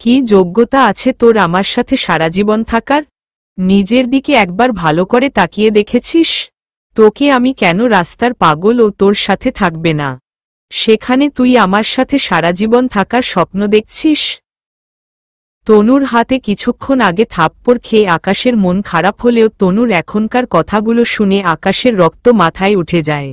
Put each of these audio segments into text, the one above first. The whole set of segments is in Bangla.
কি যোগ্যতা আছে তোর আমার সাথে সারা জীবন থাকার? নিজের দিকে একবার ভালো করে তাকিয়ে দেখেছিস? তোকে আমি কেন রাস্তার পাগল ও তোর সাথে থাকবে না, সেখানে তুই আমার সাথে সারা জীবন থাকার স্বপ্ন দেখছিস? তনুর হাতে কিছুক্ষণ আগে থাপ্পড় খেয়ে আকাশের মন খারাপ হলেও তনুর এখনকার কথাগুলো শুনে আকাশের রক্ত মাথায় উঠে যায়,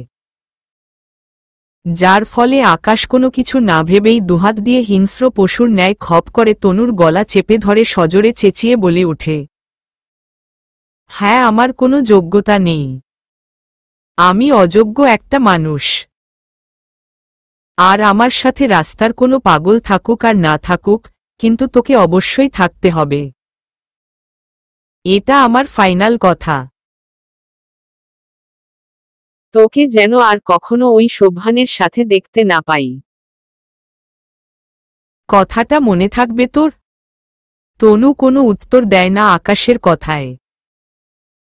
যার ফলে আকাশ কোনো কিছু না ভেবেই দুহাত দিয়ে হিংস্র পশুর ন্যায় খপ করে তনুর গলা চেপে ধরে সজোরে চেঁচিয়ে বলে ওঠে, হ্যাঁ, আমার কোনো যোগ্যতা নেই, আমি অযোগ্য একটা মানুষ। আর আমার সাথে রাস্তার কোনো পাগল থাকুক আর না থাকুক, কিন্তু তোকে অবশ্যই থাকতে হবে, এটা আমার ফাইনাল কথা। তোকে যেন আর কখনো ওই শোভানের সাথে দেখতে না পাই। কথাটা মনে থাকবে তোর? তনু কোনো উত্তর দেয় না আকাশের কথায়,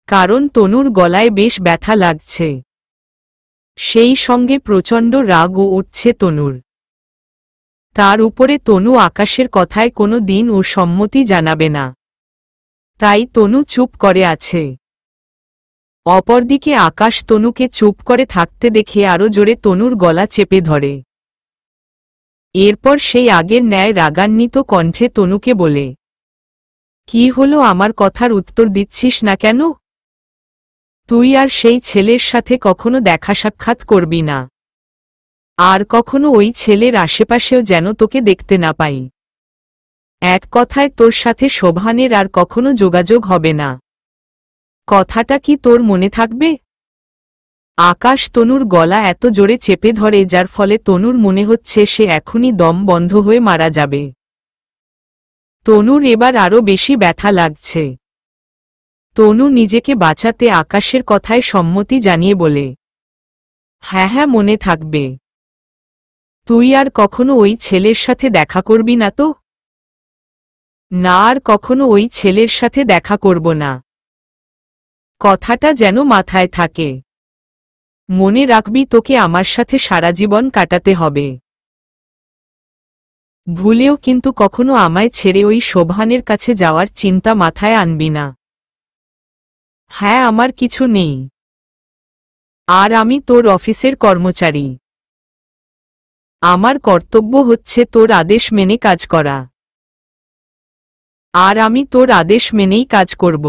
কারণ তনুর গলায় বেশ ব্যথা লাগছে, সেই সঙ্গে প্রচণ্ড রাগও উঠছে তনুর। তার উপরে তনু আকাশের কথায় কোনো দিন ও সম্মতি জানাবে না, তাই তনু চুপ করে আছে। অপরদিকে আকাশ তনুকে চুপ করে থাকতে দেখে আরো জোরে তনুর গলা চেপে ধরে। এরপর সেই আগের ন্যায় রাগান্বিত কণ্ঠে তনুকে বলে, কি হলো, আমার কথার উত্তর দিচ্ছিস না কেন? তুই আর সেই ছেলের সাথে কখনো দেখা সাক্ষাৎ করবি না, আর কখনো ওই ছেলের আশেপাশেও যেন তোকে দেখতে না পাই। এক কথায় তোর সাথে শোভানের আর কখনো যোগাযোগ হবে না। কথাটা কি তোর মনে থাকবে? আকাশ তনুর গলা এত জোরে চেপে ধরে যার ফলে তনুর মনে হচ্ছে সে এখনই দম বন্ধ হয়ে মারা যাবে। তনুর এবার আরো বেশি ব্যথা লাগছে। তনু নিজেকে বাঁচাতে আকাশের কথায় সম্মতি জানিয়ে বলে, হ্যাঁ হ্যাঁ, মনে থাকবে। তুই আর কখনো ওই ছেলের সাথে দেখা করবি না তো? না, আর কখনো ওই ছেলের সাথে দেখা করব না। কথাটা যেন মাথায় থাকে। মনে রাখবি, তোকে আমার সাথে সারা জীবন কাটাতে হবে। ভুলেও কিন্তু কখনো আমায় ছেড়ে ওই শোভানের কাছে যাওয়ার চিন্তা মাথায় আনবি না। হ্যাঁ, আমার কিছু নেই, আর আমি তোর অফিসের কর্মচারী। আমার কর্তব্য হচ্ছে তোর আদেশ মেনে কাজ করা, আর আমি তোর আদেশ মেনেই কাজ করব।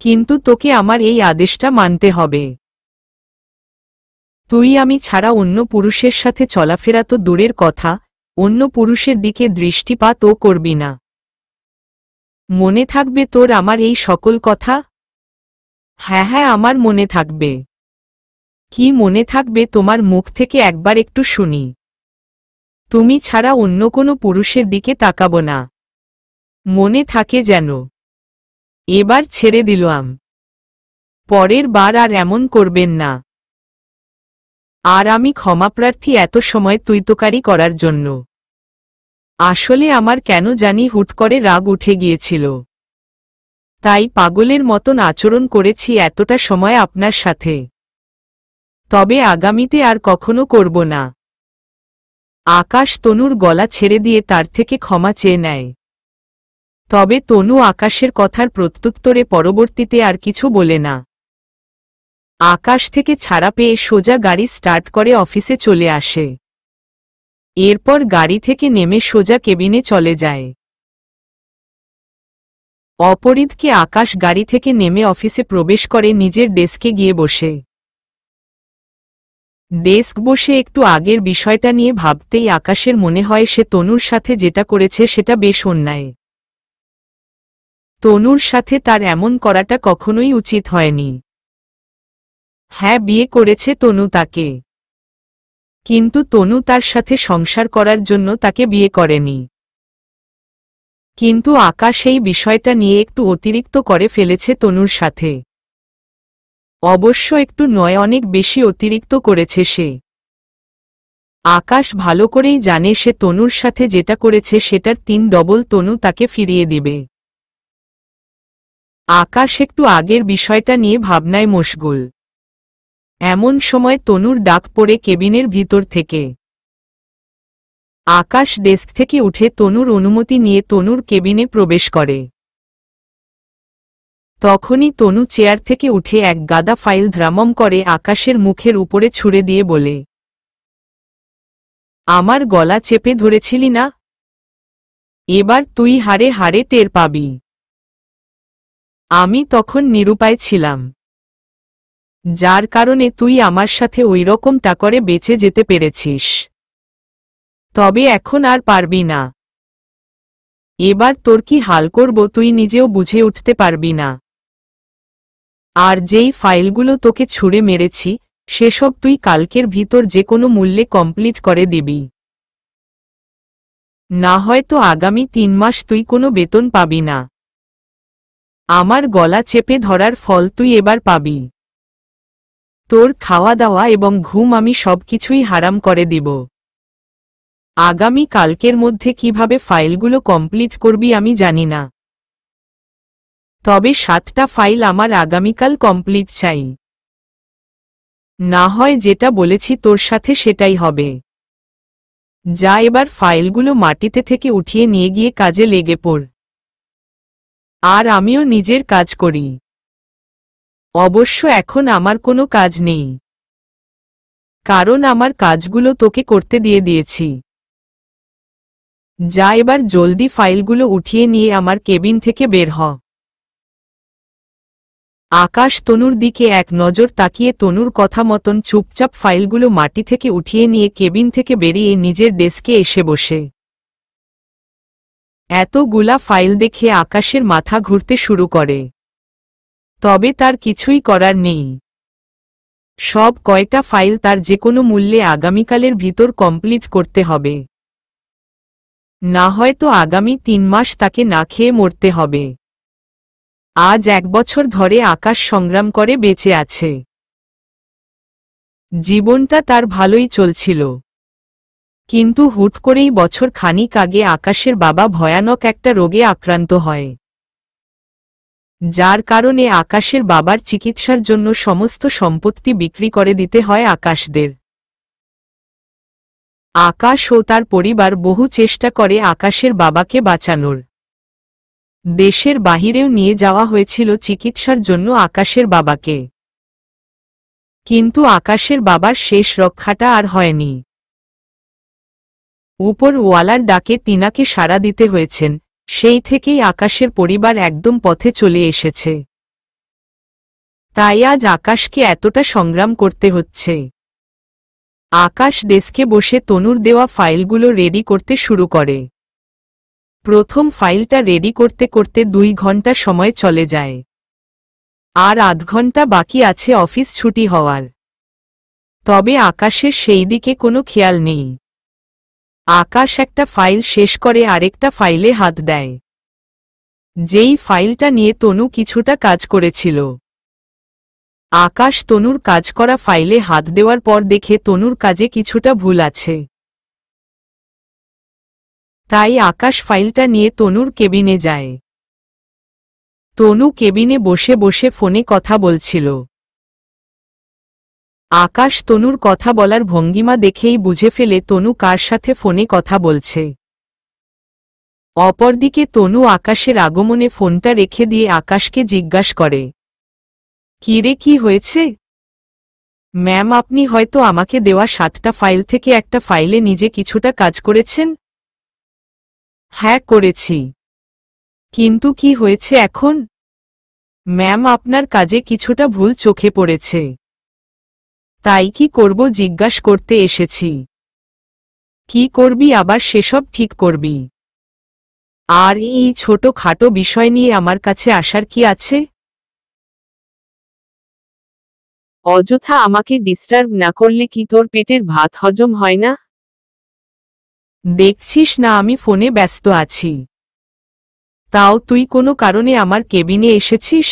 কিন্তু তোকে আমার এই আদেশটা মানতে হবে। তুই আমি ছাড়া অন্য পুরুষের সাথে চলাফেরা তো দূরের কথা, অন্য পুরুষের দিকে দৃষ্টিপাতও করবি না। মনে থাকবে তোর আমার এই সকল কথা? হ্যাঁ হ্যাঁ, আমার মনে থাকবে। কি মনে থাকবে তোমার মুখ থেকে একবার একটু শুনি। তুমি ছাড়া অন্য কোনো পুরুষের দিকে তাকাবো না, মনে থাকে যেন। এবার ছেড়ে দিলাম, পরের বার আর এমন করবেন না। আর আমি ক্ষমাপ্রার্থী এত সময় তুইতোকারি করার জন্য। আসলে আমার কেন জানি হুট করে রাগ উঠে গিয়েছিল, তাই পাগলের মতন আচরণ করেছি এতটা সময় আপনার সাথে। তবে আগামীতে আর কখনো করব না। আকাশ তনুর গলা ছেড়ে দিয়ে তার থেকে ক্ষমা চেয়ে নেয়। তবে তনু আকাশের কথার প্রত্যুত্তরে পরবর্তীতে আর কিছু বলে না। আকাশ থেকে ছাড়া পেয়ে সোজা গাড়ি স্টার্ট করে অফিসে চলে আসে। এরপর গাড়ি থেকে নেমে সোজা কেবিনে চলে যায়। অপরিদকে আকাশ গাড়ি থেকে নেমে অফিসে প্রবেশ করে নিজের ডেস্কে গিয়ে বসে। ডেস্ক বসে একটু আগের বিষয়টা নিয়ে ভাবতেই আকাশের মনে হয় সে তনুর সাথে যেটা করেছে সেটা বেশ অন্যায়। তনুর সাথে তার এমন করাটা কখনোই উচিত হয়নি। হ্যাঁ, বিয়ে করেছে তনু তাকে, কিন্তু তনু তার সাথে সংসার করার জন্য তাকে বিয়ে করেনি। কিন্তু আকাশ এই বিষয়টা নিয়ে একটু অতিরিক্ত করে ফেলেছে তনুর সাথে। অবশ্য একটু নয়, অনেক বেশি অতিরিক্ত করেছে সে। আকাশ ভালো করেই জানে সে তনুর সাথে যেটা করেছে সেটার 3 ডবল তনু তাকে ফিরিয়ে দিবে। আকাশ একটু আগের বিষয়টা নিয়ে ভাবনায় মশগুল। এমন সময় তনুর ডাক পড়ে কেবিনের ভিতর থেকে। আকাশ ডেস্ক থেকে উঠে তনুর অনুমতি নিয়ে তনুর কেবিনে প্রবেশ করে। তখনই তনু চেয়ার থেকে উঠে এক গাদা ফাইল ধ্রামম করে আকাশের মুখের উপরে ছুঁড়ে দিয়ে বলে, আমার গলা চেপে ধরেছিলি না? এবার তুই হারে হারে টের পাবি। আমি তখন নিরুপায় ছিলাম, যার কারণে তুই আমার সাথে ওইরকমটা করে বেঁচে যেতে পেরেছিস। তবে এখন আর পারবি না। এবার তোর কি হাল করব তুই নিজেও বুঝে উঠতে পারবি না। আর যেই ফাইলগুলো তোকে ছুঁড়ে মেরেছি সেসব তুই কালকের ভিতর যে কোনো মূল্যে কমপ্লিট করে দিবি। না হয়তো আগামী 3 মাস তুই কোনো বেতন পাবি না। আমার গলা চেপে ধরার ফল তুই এবার পাবি। তোর খাওয়া দাওয়া এবং ঘুম আমি সবকিছুই হারাম করে দিব। আগামী কালকের মধ্যে কিভাবে ফাইলগুলো কমপ্লিট করবি আমি জানি না, তবে 7টা ফাইল আমার আগামীকাল কমপ্লিট চাই। না হয় যেটা বলেছি তোর সাথে সেটাই হবে। যা এবার ফাইলগুলো মাটিতে থেকে উঠিয়ে নিয়ে গিয়ে কাজে লেগে পড়। আর আমিও নিজের কাজ করি। অবশ্য এখন আমার কোনো কাজ নেই, কারণ আমার কাজগুলো তোকে করতে দিয়েছি। যা এবার জলদি ফাইলগুলো উঠিয়ে নিয়ে আমার কেবিন থেকে বের হ। আকাশ তনুর দিকে এক নজর তাকিয়ে তনুর কথা মতন চুপচাপ ফাইলগুলো মাটি থেকে উঠিয়ে নিয়ে কেবিন থেকে বেরিয়ে নিজের ডেস্কে এসে বসে। এতগুলা ফাইল দেখে আকাশের মাথা ঘুরতে শুরু করে। তবে তার কিছুই করার নেই। সব কয়টা ফাইল তার যে কোনো মূল্যে আগামীকালের ভিতর কমপ্লিট করতে হবে। না হয়তো আগামী 3 মাস তাকে না খেয়ে মরতে হবে। আজ 1 বছর ধরে আকাশ সংগ্রাম করে বেঁচে আছে। জীবনটা তার ভালোই চলছিল, কিন্তু হুট করেই বছর খানিক আগে আকাশের বাবা ভয়ানক একটা রোগে আক্রান্ত হয়, যার কারণে আকাশের বাবার চিকিৎসার জন্য সমস্ত সম্পত্তি বিক্রি করে দিতে হয় আকাশদের। আকাশ ও তার পরিবার বহু চেষ্টা করে আকাশের বাবাকে বাঁচানোর। দেশের বাহিরেও নিয়ে যাওয়া হয়েছিল চিকিৎসার জন্য আকাশের বাবাকে, কিন্তু আকাশের বাবার শেষ রক্ষাটা আর হয়নি। উপরওয়ালার ডাকে তিনাকে সাড়া দিতে হয়েছেন, সেই থেকেই আকাশের পরিবার একদম পথে চলে এসেছে। তাই আজ আকাশকে এতটা সংগ্রাম করতে হচ্ছে। আকাশ ডেস্কে বসে তনুর দেওয়া ফাইলগুলো রেডি করতে শুরু করে। প্রথম ফাইলটা রেডি করতে করতে 2 ঘন্টা সময় চলে যায়। আর আধ ঘন্টা বাকি আছে অফিস ছুটি হওয়ার। তবে আকাশের সেই দিকে কোনো খেয়াল নেই। আকাশ একটা ফাইল শেষ করে আরেকটা ফাইলে হাত দেয়, যেই ফাইলটা নিয়ে তনু কিছুটা কাজ করেছিল। আকাশ তনুর কাজ করা ফাইলে হাত দেওয়ার পর দেখে তনুর কাজে কিছুটা ভুল আছে। তাই আকাশ ফাইলটা নিয়ে তনুর কেবিনে যায়। তনু কেবিনে বসে বসে ফোনে কথা বলছিল। আকাশ তনুর কথা বলার ভঙ্গিমা দেখেই বুঝে ফেলে তনু কার সাথে ফোনে কথা বলছে। অপরদিকে তনু আকাশের আগমনে ফোনটা রেখে দিয়ে আকাশকে জিজ্ঞাসা করে, কি রে, কি হয়েছে? ম্যাম, আপনি হয়তো আমাকে দেওয়া 7টা ফাইল থেকে একটা ফাইলে নিজে কিছুটা কাজ করেছেন। হ্যাঁ, করেছি। কিন্তু কি হয়েছে এখন? ম্যাম, আপনার কাজে কিছুটা ভুল চোখে পড়েছে। তাই কি করব জিজ্ঞাসা করতে এসেছি। কি করবি আবার, সেসব ঠিক করবি? আর এই ছোট খাটো বিষয় নিয়ে আমার কাছে আসার কি আছে? অযথা আমাকে ডিস্টার্ব না করলে কি তোর পেটের ভাত হজম হয় না? দেখছিস না আমি ফোনে ব্যস্ত আছি, তাও তুই কোনো কারণে আমার কেবিনে এসেছিস?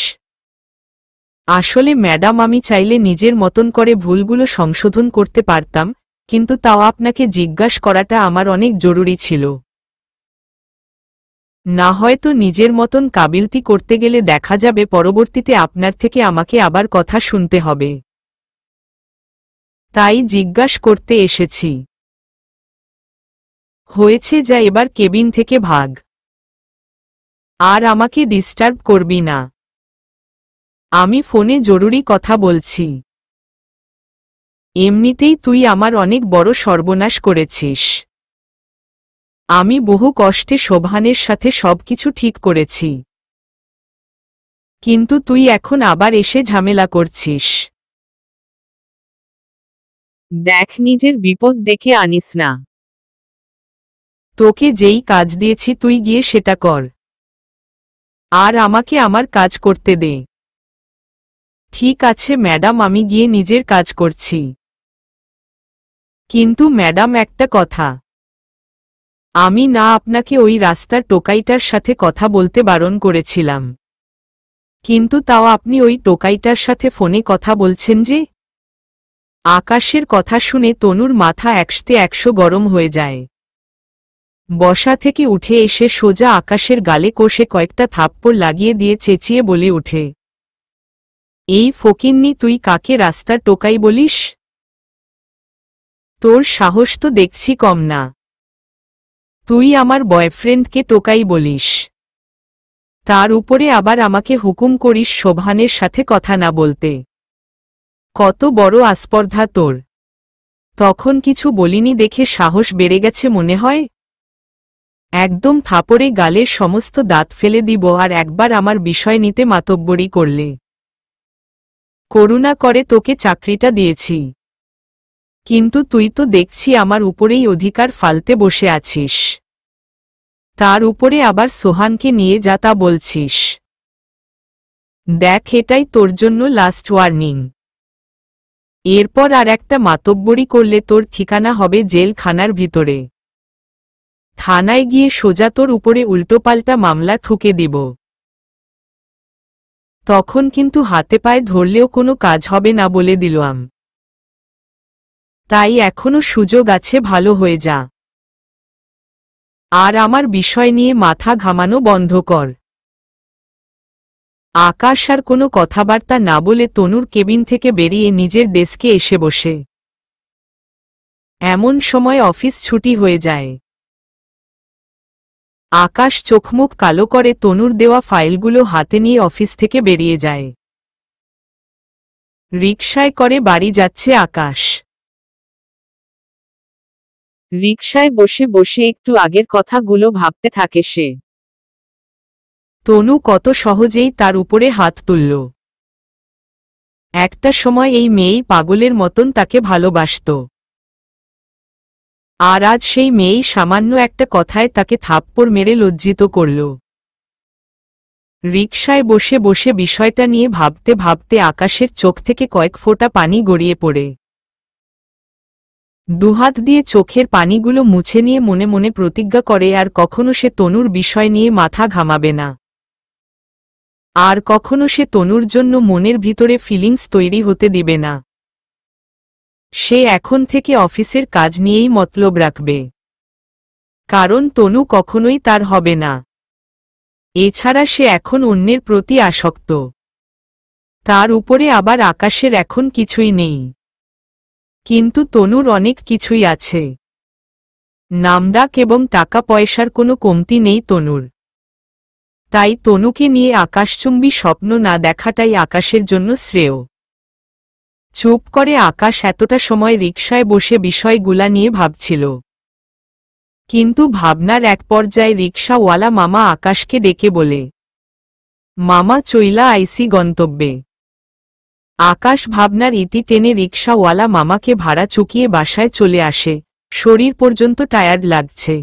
আসলে ম্যাডাম, আমি চাইলে নিজের মতন করে ভুলগুলো সংশোধন করতে পারতাম, কিন্তু তাও আপনাকে জিজ্ঞাসা করাটা আমার অনেক জরুরি ছিল। না হয়তো নিজের মতন কাবিলতি করতে গেলে দেখা যাবে পরবর্তীতে আপনার থেকে আমাকে আবার কথা শুনতে হবে। তাই জিজ্ঞাসা করতে এসেছি। হয়েছে যা, এবার কেবিন থেকে ভাগ। আর আমাকে ডিস্টার্ব করবি না। আমি ফোনে জরুরি কথা বলছি। এমনিতেই তুই আমার অনেক বড় সর্বনাশ করেছিস। আমি বহু কষ্টে শোভানের সাথে সবকিছু ঠিক করেছি, কিন্তু তুই এখন আবার এসে ঝামেলা করছিস। দেখ, নিজের বিপদ ডেকে আনিস না। তোকে যেই কাজ দিয়েছি তুই গিয়ে সেটা কর, আর আমাকে আমার কাজ করতে দে। ঠিক আছে ম্যাডাম, আমি গিয়ে নিজের কাজ করছি। কিন্তু ম্যাডাম, একটা কথা, আমি না আপনাকে ওই রাস্তার টোকাইটার সাথে কথা বলতে বারণ করেছিলাম, কিন্তু তাও আপনি ওই টোকাইটার সাথে ফোনে কথা বলছেন যে? আকাশের কথা শুনে তনুর মাথা 100 গরম হয়ে যায়। বসা থেকে উঠে এসে সোজা আকাশের গালে কষে কয়েকটা থাপ্পড় লাগিয়ে দিয়ে চেঁচিয়ে বলে ওঠে, এই ফকিন্নি, তুই কাকে রাস্তার টোকাই বলিস? তোর সাহস তো দেখছি কম না। তুই আমার বয়ফ্রেন্ডকে টোকাই বলিস, তার উপরে আবার আমাকে হুকুম করিস শোভানের সাথে কথা না বলতে। কত বড় আস্পর্ধা তোর! তখন কিছু বলিনি দেখে সাহস বেড়ে গেছে মনে হয়? একদম থাপড়ে গালের সমস্ত দাঁত ফেলে দিব আর একবার আমার বিষয় নিতে মাতব্বরি করলে। করুণা করে তোকে চাকরিটা দিয়েছি, কিন্তু তুই তো দেখছি আমার উপরেই অধিকার ফালতে বসে আছিস। তার উপরে আবার সোহানকে নিয়ে যা তা বলছিস। দেখ, এটাই তোর জন্য লাস্ট ওয়ার্নিং। এরপর আর একটা মাতব্বরি করলে তোর ঠিকানা হবে জেলখানার ভিতরে। থানায় গিয়ে সোজা তোর উপরে উল্টোপাল্টা মামলা ঠুকে দিব। তখন কিন্তু হাতে পায়ে ধরলেও কোনো কাজ হবে না বলে দিলাম। তাই এখনো সুযোগ আছে, ভালো হয়ে যা। আর আমার বিষয় নিয়ে মাথা ঘামানো বন্ধ কর। আকাশ আর কোনো কথাবার্তা না বলে তনুর কেবিন থেকে বেরিয়ে নিজের ডেস্কে এসে বসে। এমন সময় অফিস ছুটি হয়ে যায়। আকাশ চোখমুখ কালো করে তনুর দেওয়া ফাইলগুলো হাতে নিয়ে অফিস থেকে বেরিয়ে যায়। রিকশায় করে বাড়ি যাচ্ছে আকাশ। রিকশায় বসে বসে একটু আগের কথাগুলো ভাবতে থাকে সে। তনু কত সহজেই তার উপরে হাত তুলল। একটা সময় এই মেয়েই পাগলের মতন তাকে ভালোবাসত, আর আজ সেই মেয়েই সামান্য একটা কথায় তাকে থাপ্পড় মেরে লজ্জিত করল। রিকশায় বসে বসে বিষয়টা নিয়ে ভাবতে ভাবতে আকাশের চোখ থেকে কয়েক ফোঁটা পানি গড়িয়ে পড়ে। দুহাত দিয়ে চোখের পানিগুলো মুছে নিয়ে মনে মনে প্রতিজ্ঞা করে আর কখনো সে তনুর বিষয় নিয়ে মাথা ঘামাবে না। আর কখনো সে তনুর জন্য মনের ভিতরে ফিলিংস তৈরি হতে দিবে না। সে এখন থেকে অফিসের কাজ নিয়েই মতলব রাখবে, কারণ তনু কখনোই তার হবে না। এছাড়া সে এখন অন্যের প্রতি আসক্ত। তার উপরে আবার আকাশের এখন কিছুই নেই, কিন্তু তনুর অনেক কিছুই আছে। নামডাক এবং টাকা পয়সার কোনো কমতি নেই তনুর। তাই তনুকে নিয়ে আকাশচুম্বী স্বপ্ন না দেখাটাই আকাশের জন্য শ্রেয়। চুপ করে আকাশ এতটা সময় রিকশায় বসে বিষয়গুলা নিয়ে ভাবছিল। কিন্তু ভাবনার এক পর্যায়ে রিকশাওয়ালা মামা আকাশকে ডেকে বলে, মামা চইলা আইসি গন্তব্যে। আকাশ ভাবনার ইতি টেনে রিকশাওয়ালা মামাকে ভাড়া চুকিয়ে বাসায় চলে আসে। শরীর পর্যন্ত টায়ার্ড লাগছে।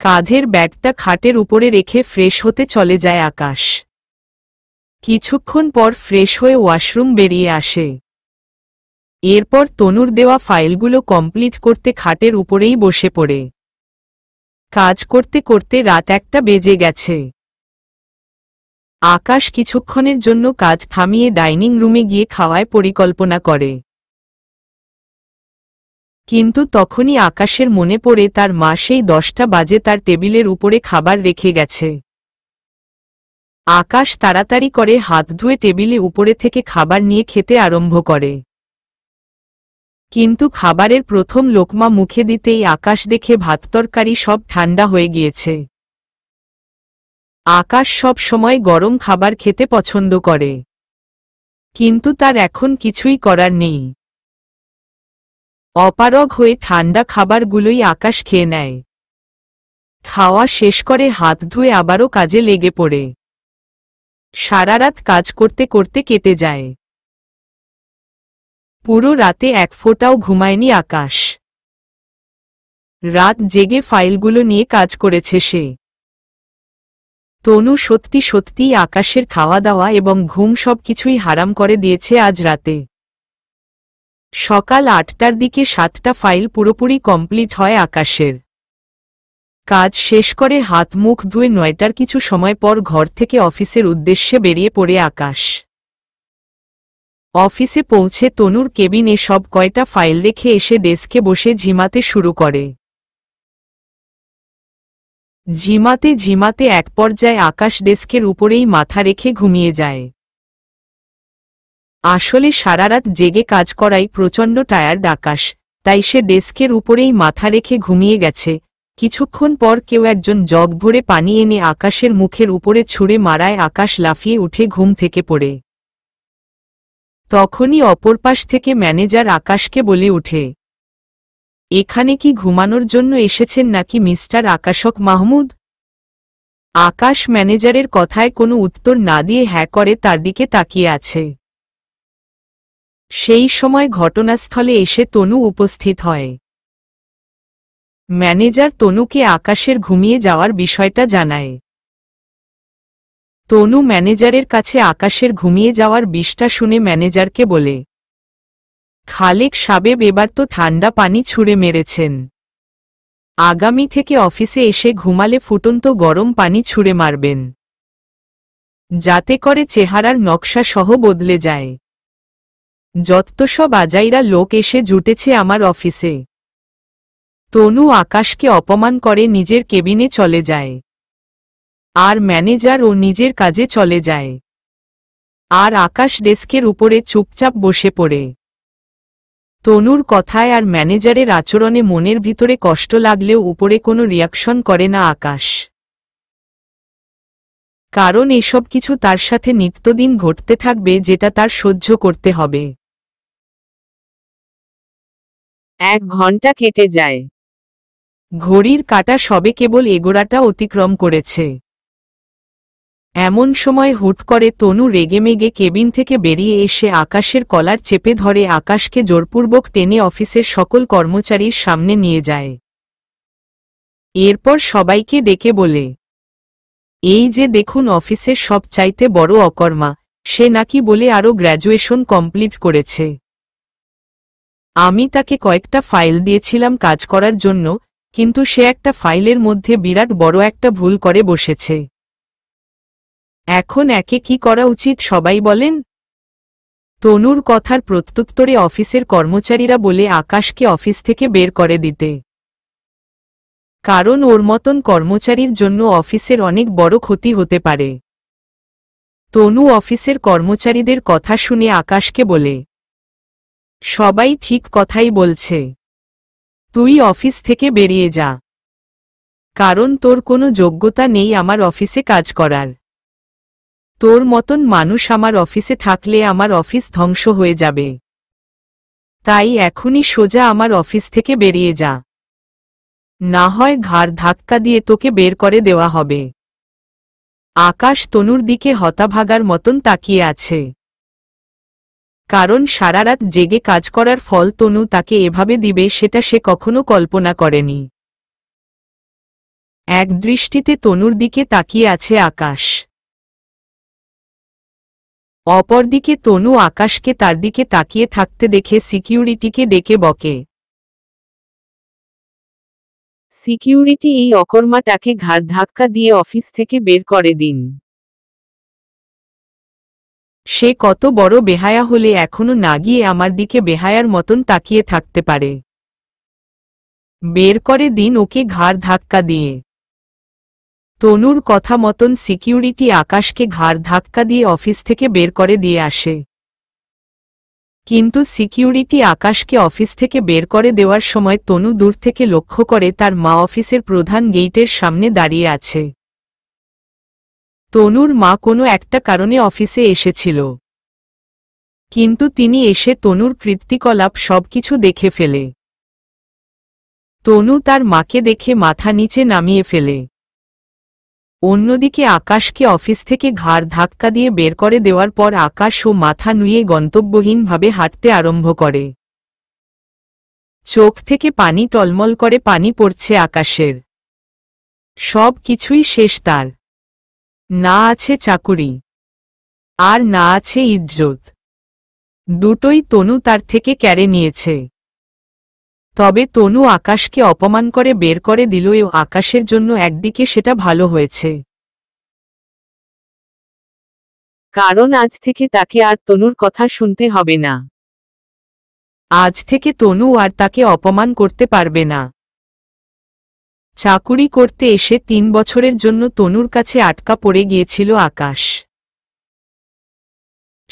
কাঁধের ব্যাগটা খাটের উপরে রেখে ফ্রেশ হতে চলে যায় আকাশ। কিছুক্ষণ পর ফ্রেশ হয়ে ওয়াশরুম বেরিয়ে আসে। এরপর তনুর দেওয়া ফাইলগুলো কমপ্লিট করতে খাটের উপরেই বসে পড়ে। কাজ করতে করতে রাত 1টা বেজে গেছে। আকাশ কিছুক্ষণের জন্য কাজ থামিয়ে ডাইনিং রুমে গিয়ে খাওয়ার পরিকল্পনা করে। কিন্তু তখনই আকাশের মনে পড়ে তার মা সেই 10টা বাজে তার টেবিলের উপরে খাবার রেখে গেছে। আকাশ তাড়াতাড়ি করে হাত ধুয়ে টেবিলে উপরে থেকে খাবার নিয়ে খেতে আরম্ভ করে। কিন্তু খাবারের প্রথম লোকমা মুখে দিতেই আকাশ দেখে ভাততরকারি সব ঠান্ডা হয়ে গিয়েছে। আকাশ সব সময় গরম খাবার খেতে পছন্দ করে, কিন্তু তার এখন কিছুই করার নেই। অপারগ হয়ে ঠান্ডা খাবারগুলোই আকাশ খেয়ে নেয়। খাওয়া শেষ করে হাত ধুয়ে আবারও কাজে লেগে পড়ে। সারা রাত কাজ করতে করতে কেটে যায়। পুরো রাতে এক ফোঁটাও ঘুমায়নি আকাশ। রাত জেগে ফাইলগুলো নিয়ে কাজ করেছে সে। তনু সত্যি সত্যিই আকাশের খাওয়া দাওয়া এবং ঘুম সবকিছুই হারাম করে দিয়েছে আজ রাতে। সকাল ৮টার দিকে ৭টা ফাইল পুরোপুরি কমপ্লিট হয় আকাশের। কাজ শেষ করে হাত মুখ ধুয়ে ৯টার কিছু সময় পর ঘর থেকে অফিসের উদ্দেশ্যে বেরিয়ে পড়ে আকাশ। অফিসে পৌঁছে তনুর কেবিনে সব কয়টা ফাইল রেখে এসে ডেস্কে বসে ঝিমাতে শুরু করে। ঝিমাতে ঝিমাতে এক পর্যায়ে আকাশ ডেস্কের উপরেই মাথা রেখে ঘুমিয়ে যায়। আসলে সারা রাত জেগে কাজ করাই প্রচণ্ড টায়ার্ড আকাশ, তাই সে ডেস্কের উপরেই মাথা রেখে ঘুমিয়ে গেছে। কিছুক্ষণ পর কেউ একজন জগ ভরে পানি এনে আকাশের মুখের উপরে ছুঁড়ে মারায় আকাশ লাফিয়ে উঠে ঘুম থেকে পড়ে। তখনই অপর পাশ থেকে ম্যানেজার আকাশকে বলে ওঠে, এখানে কি ঘুমানোর জন্য এসেছেন নাকি মিস্টার আকাশক মাহমুদ? আকাশ ম্যানেজারের কথায় কোনো উত্তর না দিয়ে হ্যাঁ করে তার দিকে তাকিয়ে আছে। সেই সময় ঘটনাস্থলে এসে তনু উপস্থিত হয়। ম্যানেজার তনুকে আকাশের ঘুমিয়ে যাওয়ার বিষয়টা জানায়। তনু ম্যানেজারের কাছে আকাশের ঘুমিয়ে যাওয়ার বিষটা শুনে ম্যানেজারকে বলে, খালেক সাহেব এবার তো ঠান্ডা পানি ছুঁড়ে মেরেছেন। আগামী থেকে অফিসে এসে ঘুমালে ফুটন্ত গরম পানি ছুঁড়ে মারবেন, যাতে করে চেহারার নকশা সহ বদলে যায়। যত সব আজাইরা লোক এসে জুটেছে আমার অফিসে। তনু আকাশকে অপমান করে নিজের কেবিনে চলে যায়। আর ম্যানেজার ও নিজের কাজে চলে যায়। আর আকাশ ডেস্কের উপরে চুপচাপ বসে পড়ে। তনুর কথায় আর ম্যানেজারের আচরণে মনের ভিতরে কষ্ট লাগলেও উপরে কোনো রিয়াকশন করে না আকাশ। কারণ এসব কিছু তার সাথে নিত্যদিন ঘটতে থাকবে, যেটা তার সহ্য করতে হবে। ১ ঘন্টা কেটে যায়। ঘড়ির কাঁটা সবে কেবল ১১টা অতিক্রম করেছে। এমন সময় হুট করে তনু রেগেমেগে কেবিন থেকে বেরিয়ে এসে আকাশের কলার চেপে ধরে আকাশকে জোরপূর্বক টেনে অফিসের সকল কর্মচারীর সামনে নিয়ে যায়। এরপর সবাইকে ডেকে বলে, এই যে দেখুন অফিসের সবচাইতে বড় অকর্মা, সে নাকি বলে আরও গ্র্যাজুয়েশন কমপ্লিট করেছে। আমি তাকে কয়েকটা ফাইল দিয়েছিলাম কাজ করার জন্য, কিন্তু সে একটা ফাইলের মধ্যে বিরাট বড় একটা ভুল করে বসেছে। এখন একে কি করা উচিত সবাই বলেন? তনুর কথার প্রত্যুত্তরে অফিসের কর্মচারীরা বলে আকাশকে অফিস থেকে বের করে দিতে। কারণ ওর মতন কর্মচারীর জন্য অফিসের অনেক বড় ক্ষতি হতে পারে। তনু অফিসের কর্মচারীদের কথা শুনে আকাশকে বলে, সবাই ঠিক কথাই বলছে, তুই অফিস থেকে বেরিয়ে যা। কারণ তোর কোনো যোগ্যতা নেই আমার অফিসে কাজ করার। তোর মতন মানুষ আমার অফিসে থাকলে আমার অফিস ধ্বংস হয়ে যাবে। তাই এখনই সোজা আমার অফিস থেকে বেরিয়ে যা, না হয় ঘাড় ধাক্কা দিয়ে তোকে বের করে দেওয়া হবে। আকাশ তনুর দিকে হতভাগার মতন তাকিয়ে আছে। কারণ সারা রাত জেগে কাজ করার ফল তনু তাকে এভাবে দিবে সেটা সে কখনো কল্পনা করেনি। এক দৃষ্টিতে তনুর দিকে তাকিয়ে আছে আকাশ। অপরদিকে তনু আকাশকে তার দিকে তাকিয়ে থাকতে দেখে সিকিউরিটিকে ডেকে বকে, সিকিউরিটি, এই অকর্মাটাকে ঘাড় ধাক্কা দিয়ে অফিস থেকে বের করে দিন। সে কত বড় বেহায়া হলে এখনো না গিয়ে আমার দিকে বেহায়ার মতন তাকিয়ে থাকতে পারে। বের করে দিন ওকে ঘাড় ধাক্কা দিয়ে। তনুর কথা মতন সিকিউরিটি আকাশকে ঘাড় ধাক্কা দিয়ে অফিস থেকে বের করে দিয়ে আসে। কিন্তু সিকিউরিটি আকাশকে অফিস থেকে বের করে দেওয়ার সময় তনু দূর থেকে লক্ষ্য করে তার মা অফিসের প্রধান গেইটের সামনে দাঁড়িয়ে আছে। তনুর মা কোনো একটা কারণে অফিসে এসেছিল, কিন্তু তিনি এসে তনুর কৃত্তিকলাপ সবকিছু দেখে ফেলে। তনু তার মাকে দেখে মাথা নিচে নামিয়ে ফেলে। অন্যদিকে আকাশকে অফিস থেকে ঘাড় ধাক্কা দিয়ে বের করে দেওয়ার পর আকাশ ও মাথা নুয়ে গন্তব্যহীনভাবে হাঁটতে আরম্ভ করে। চোখ থেকে পানি টলমল করে পানি পড়ছে আকাশের। সব কিছুই শেষ তার। না আছে চাকুরি, আর না আছে ইজ্জত। দুটোই তনু তার থেকে কেড়ে নিয়েছে। তবে তনু আকাশকে অপমান করে বের করে দিল, ও আকাশের জন্য একদিকে সেটা ভালো হয়েছে, কারণ আজ থেকে তাকে আর তনুর কথা শুনতে হবে না। আজ থেকে তনু আর তাকে অপমান করতে পারবে না। চাকুরি করতে এসে 3 বছরের জন্য তনুর কাছে আটকা পড়ে গিয়েছিল আকাশ।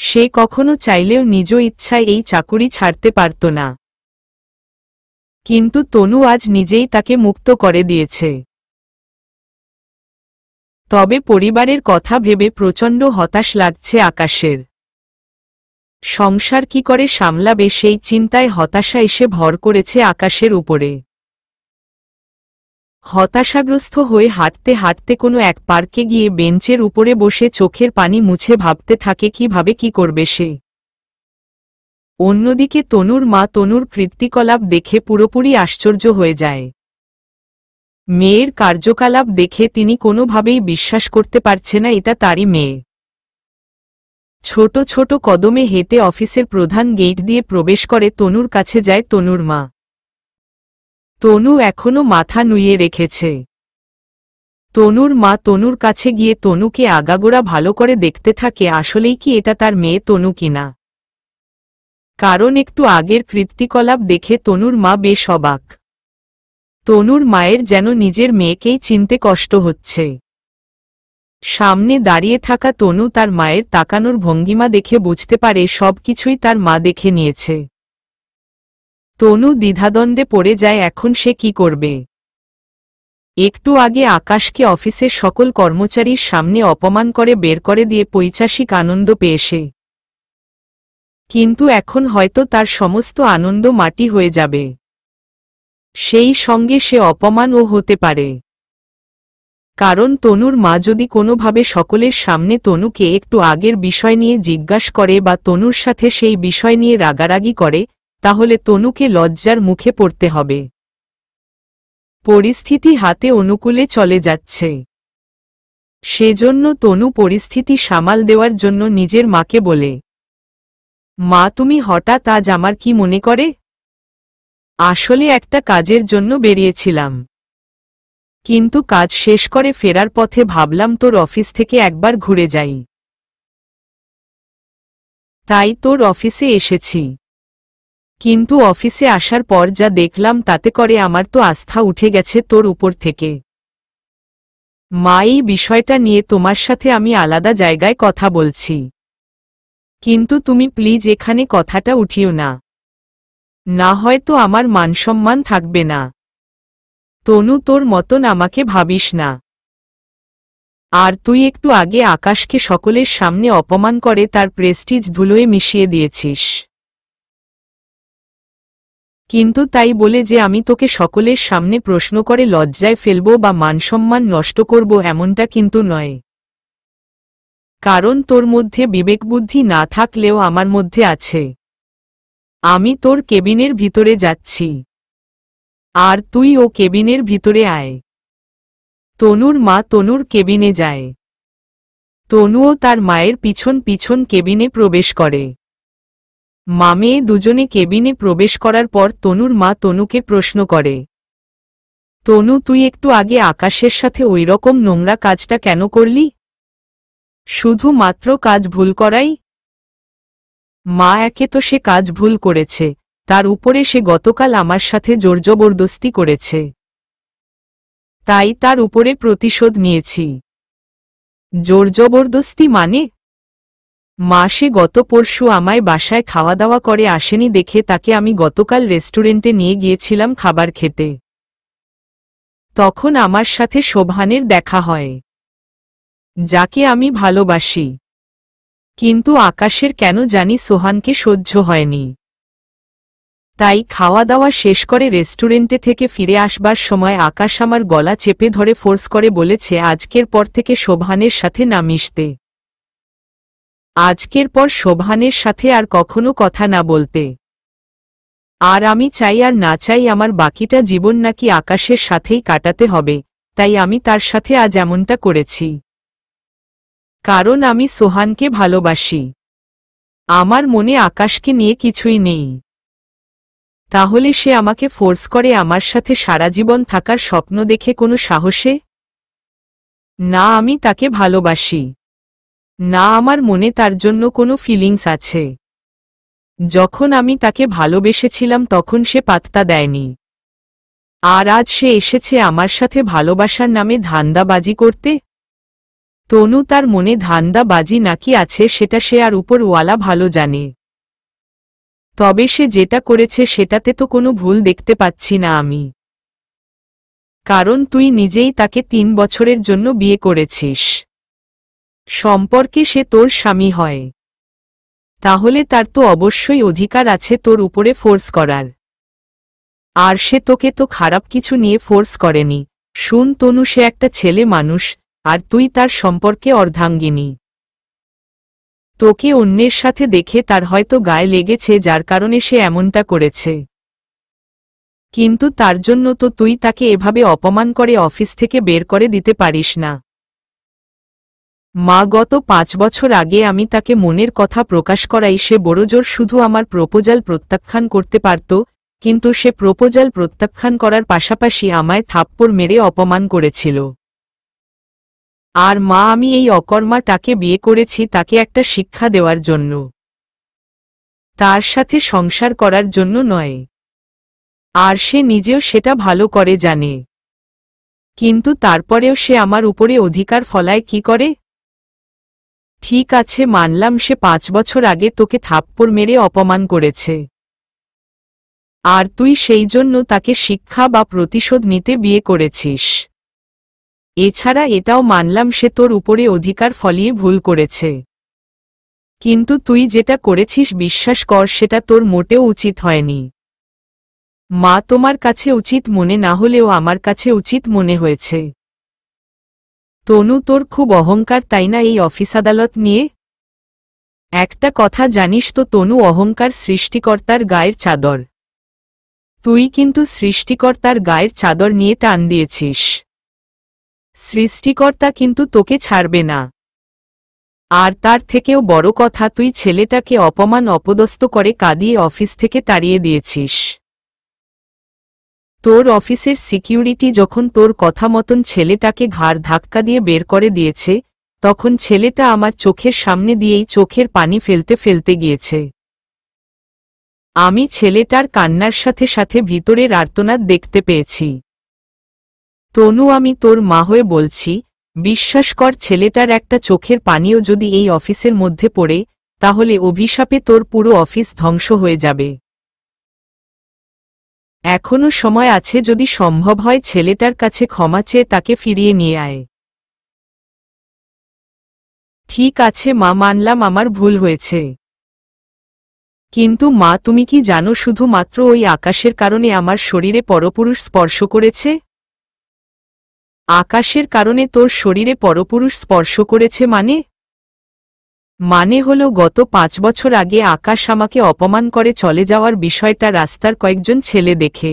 সে কখনো চাইলেও নিজ ইচ্ছায় এই চাকুরি ছাড়তে পারত না, কিন্তু তনু আজ নিজেই তাকে মুক্ত করে দিয়েছে। তবে পরিবারের কথা ভেবে প্রচণ্ড হতাশ লাগছে আকাশের। সংসার কি করে সামলাবে সেই চিন্তায় হতাশা এসে ভর করেছে আকাশের উপরে। হতাশাগ্রস্ত হয়ে হাঁটতে হাঁটতে কোনো এক পার্কে গিয়ে বেঞ্চের উপরে বসে চোখের পানি মুছে ভাবতে থাকে কিভাবে কি করবে সে। অন্যদিকে তনুর মা তনুর কৃত্তিকলাপ দেখে পুরোপুরি আশ্চর্য হয়ে যায়। মেয়ের কার্যকলাপ দেখে তিনি কোনোভাবেই বিশ্বাস করতে পারছে না এটা তারই মেয়ে। ছোট ছোট কদমে হেঁটে অফিসের প্রধান গেট দিয়ে প্রবেশ করে তনুর কাছে যায় তনুর মা। তনু এখনো মাথা নুইয়ে রেখেছে। তনুর মা তনুর কাছে গিয়ে তনুকে আগাগোড়া ভালো করে দেখতে থাকে আসলেই কি এটা তার মেয়ে তনু কিনা। কারণ একটু আগের কৃত্তিকলাপ দেখে তনুর মা বেশ অবাক। তনুর মায়ের যেন নিজের মেয়েকেই চিনতে কষ্ট হচ্ছে। সামনে দাঁড়িয়ে থাকা তনু তার মায়ের তাকানোর ভঙ্গিমা দেখে বুঝতে পারে সবকিছুই তার মা দেখে নিয়েছে। তনু দ্বিধাদ্বন্দ্বে পড়ে যায় এখন সে কি করবে। একটু আগে আকাশকে অফিসের সকল কর্মচারীর সামনে অপমান করে বের করে দিয়ে পৈশাচিক আনন্দ পেয়েছে, কিন্তু এখন হয়তো তার সমস্ত আনন্দ মাটি হয়ে যাবে। সেই সঙ্গে সে অপমানও হতে পারে, কারণ তনুর মা যদি কোনোভাবে সকলের সামনে তনুকে একটু আগের বিষয় নিয়ে জিজ্ঞাসা করে বা তনুর সাথে সেই বিষয় নিয়ে রাগারাগি করে, তাহলে তনুকে লজ্জার মুখে পড়তে হবে। পরিস্থিতি হাতে অনুকূলে চলে যাচ্ছে, সেজন্য তনু পরিস্থিতি সামাল দেওয়ার জন্য নিজের মাকে বলে, মা তুমি হঠাৎ আজ আমার কি মনে করে? আসলে একটা কাজের জন্য বেরিয়েছিলাম, কিন্তু কাজ শেষ করে ফেরার পথে ভাবলাম তোর অফিস থেকে একবার ঘুরে যাই, তাই তোর অফিসে এসেছি। কিন্তু অফিসে আসার পর যা দেখলাম তাতে করে আমার তো আস্থা উঠে গেছে তোর উপর থেকে। মা এই বিষয়টা নিয়ে তোমার সাথে আমি আলাদা জায়গায় কথা বলছি, কিন্তু তুমি প্লিজ এখানে কথাটা উঠিও না, না হয়তো আমার মানসম্মান থাকবে না। তনু তোর মতন আমাকে ভাবিস না। আর তুই একটু আগে আকাশকে সকলের সামনে অপমান করে তার প্রেস্টিজ ধুলোয় মিশিয়ে দিয়েছিস, কিন্তু তাই বলে যে আমি তোকে সকলের সামনে প্রশ্ন করে লজ্জায় ফেলব বা মানসম্মান নষ্ট করব এমনটা কিন্তু নয়। কারণ তোর মধ্যে বিবেকবুদ্ধি না থাকলেও আমার মধ্যে আছে। আমি তোর কেবিনের ভিতরে যাচ্ছি, আর তুই ও কেবিনের ভিতরে আয়। তনুর মা তনুর কেবিনে যায়। তনুও তার মায়ের পিছন পিছন কেবিনে প্রবেশ করে। মা মেয়ে দুজনে কেবিনে প্রবেশ করার পর তনুর মা তনুকে প্রশ্ন করে, তনু তুই একটু আগে আকাশের সাথে ওইরকম নোংরা কাজটা কেন করলি? শুধু মাত্র কাজ ভুল করাই? মা একে তো সে কাজ ভুল করেছে, তার উপরে সে গতকাল আমার সাথে জোরজবরদস্তি করেছে, তাই তার উপরে প্রতিশোধ নিয়েছি। জোরজবরদস্তি মানে? মা সে গত পরশু আমায় বাসায় খাওয়া দাওয়া করে আসেনি দেখে তাকে আমি গতকাল রেস্টুরেন্টে নিয়ে গিয়েছিলাম খাবার খেতে। তখন আমার সাথে শোভানের দেখা হয়, যাকে আমি ভালোবাসি। কিন্তু আকাশের কেন জানি সোহানকে সহ্য হয়নি। তাই খাওয়া দাওয়া শেষ করে রেস্টুরেন্টে থেকে ফিরে আসবার সময় আকাশ আমার গলা চেপে ধরে ফোর্স করে বলেছে আজকের পর থেকে শোভানের সাথে না মিশতে, আজকের পর শোভানের সাথে আর কখনো কথা না বলতে। আর আমি চাই আর না চাই আমার বাকিটা জীবন নাকি আকাশের সাথেই কাটাতে হবে, তাই আমি তার সাথে আজ এমনটা করেছি। কারণ আমি সোহানকে ভালোবাসি। আমার মনে আকাশকে নিয়ে কিছুই নেই। তাহলে সে আমাকে ফোর্স করে আমার সাথে সারা জীবন থাকার স্বপ্ন দেখে কোনো সাহসে? না, আমি তাকে ভালোবাসি না, আমার মনে তার জন্য কোনো ফিলিংস আছে। যখন আমি তাকে ভালোবেসেছিলাম তখন সে পাত্তা দেয়নি, আর আজ সে এসেছে আমার সাথে ভালোবাসার নামে ধান্দাবাজি করতে। তনু, তার মনে ধান্দাবাজি নাকি আছে সেটা সে আর উপরওয়ালা ভালো জানে। তবে সে যেটা করেছে সেটাতে তো কোনো ভুল দেখতে পাচ্ছি না আমি। কারণ তুই নিজেই তাকে 3 বছরের জন্য বিয়ে করেছিস। সম্পর্কে সে তোর স্বামী হয়, তাহলে তার তো অবশ্যই অধিকার আছে তোর উপরে ফোর্স করার। আর সে তোকে তো খারাপ কিছু নিয়ে ফোর্স করেনি। শুন তনু, সে একটা ছেলে মানুষ, আর তুই তার সম্পর্কে অর্ধাঙ্গিনী। তোকে অন্যের সাথে দেখে তার হয়তো গায়ে লেগেছে, যার কারণে সে এমনটা করেছে। কিন্তু তার জন্য তো তুই তাকে এভাবে অপমান করে অফিস থেকে বের করে দিতে পারিস না। মা, গত 5 বছর আগে আমি তাকে মনের কথা প্রকাশ করাই সে বড়জোর শুধু আমার প্রপোজাল প্রত্যাখ্যান করতে পারত, কিন্তু সে প্রপোজাল প্রত্যাখ্যান করার পাশাপাশি আমায় থাপ্পড় মেরে অপমান করেছিল। আর মা, আমি এই অকর্মাটাকে বিয়ে করেছি তাকে একটা শিক্ষা দেওয়ার জন্য, তার সাথে সংসার করার জন্য নয়। আর সে নিজেও সেটা ভালো করে জানে। কিন্তু তারপরেও সে আমার উপরে অধিকার ফলায় কি করে? ঠিক আছে, মানলাম সে 5 বছর আগে তোকে থাপ্পড় মেরে অপমান করেছে, আর তুই সেই জন্য তাকে শিক্ষা বা প্রতিশোধ নিতে বিয়ে করেছিস। এছাড়া এটাও মানলাম সে তোর উপরে অধিকার ফলিয়ে ভুল করেছে। কিন্তু তুই যেটা করেছিস বিশ্বাস কর সেটা তোর মোটেও উচিত হয়নি। মা, তোমার কাছে উচিত মনে না হলেও আমার কাছে উচিত মনে হয়েছে। তনু, তোর খুব অহংকার তাই না এই অফিস আদালত নিয়ে? একটা কথা জানিস তো তনু, অহংকার সৃষ্টিকর্তার গায়ের চাদর। তুই কিন্তু সৃষ্টিকর্তার গায়ের চাদর নিয়ে টান দিয়েছিস। সৃষ্টিকর্তা কিন্তু তোকে ছাড়বে না। আর তার থেকেও বড় কথা, তুই ছেলেটাকে অপমান অপদস্থ করে কাঁদিয়ে অফিস থেকে তাড়িয়ে দিয়েছিস। তোর অফিসের সিকিউরিটি যখন তোর কথা মতন ছেলেটাকে ঘাড় ধাক্কা দিয়ে বের করে দিয়েছে, তখন ছেলেটা আমার চোখের সামনে দিয়েই চোখের পানি ফেলতে ফেলতে গিয়েছে। আমি ছেলেটার কান্নার সাথে সাথে ভিতরের আর্তনাদ দেখতে পেয়েছি। তনু, আমি তোর মা হয়ে বলছি, বিশ্বাস কর ছেলেটার একটা চোখের পানিও যদি এই অফিসের মধ্যে পড়ে, তাহলে অভিশাপে তোর পুরো অফিস ধ্বংস হয়ে যাবে। এখনো সময় আছে, যদি সম্ভব হয় ছেলেটার কাছে ক্ষমা চেয়ে তাকে ফিরিয়ে নিয়ে আয়। ঠিক আছে মা, মানলাম আমার ভুল হয়েছে। কিন্তু মা, তুমি কি জানো শুধুমাত্র ওই আকাশের কারণে আমার শরীরে পরপুরুষ স্পর্শ করেছে? আকাশের কারণে তোর শরীরে পরপুরুষ স্পর্শ করেছে মানে হলো গত 5 বছর আগে আকাশ আমাকে অপমান করে চলে যাওয়ার বিষয়টা রাস্তার কয়েকজন ছেলে দেখে,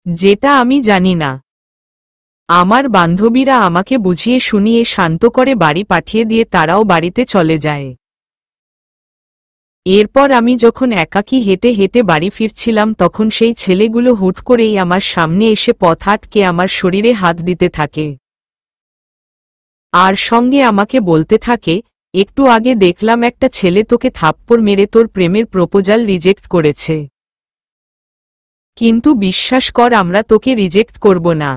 যেটা আমি জানি না। আমার বান্ধবীরা আমাকে বুঝিয়ে শুনিয়ে শান্ত করে বাড়ি পাঠিয়ে দিয়ে তারাও বাড়িতে চলে যায়। এরপর আমি যখন একাকী হেঁটে হেঁটে বাড়ি ফিরছিলাম তখন সেই ছেলেগুলো হুট করেই আমার সামনে এসে পথ আটকে আমার শরীরে হাত দিতে থাকে, আর সঙ্গে আমাকে বলতে থাকে, একটু আগে দেখলাম একটা ছেলে তোকে থাপ্পড় মেরে তোর প্রেমের প্রপোজাল রিজেক্ট করেছে। কিন্তু বিশ্বাস কর, আমরা তোকে রিজেক্ট করব না।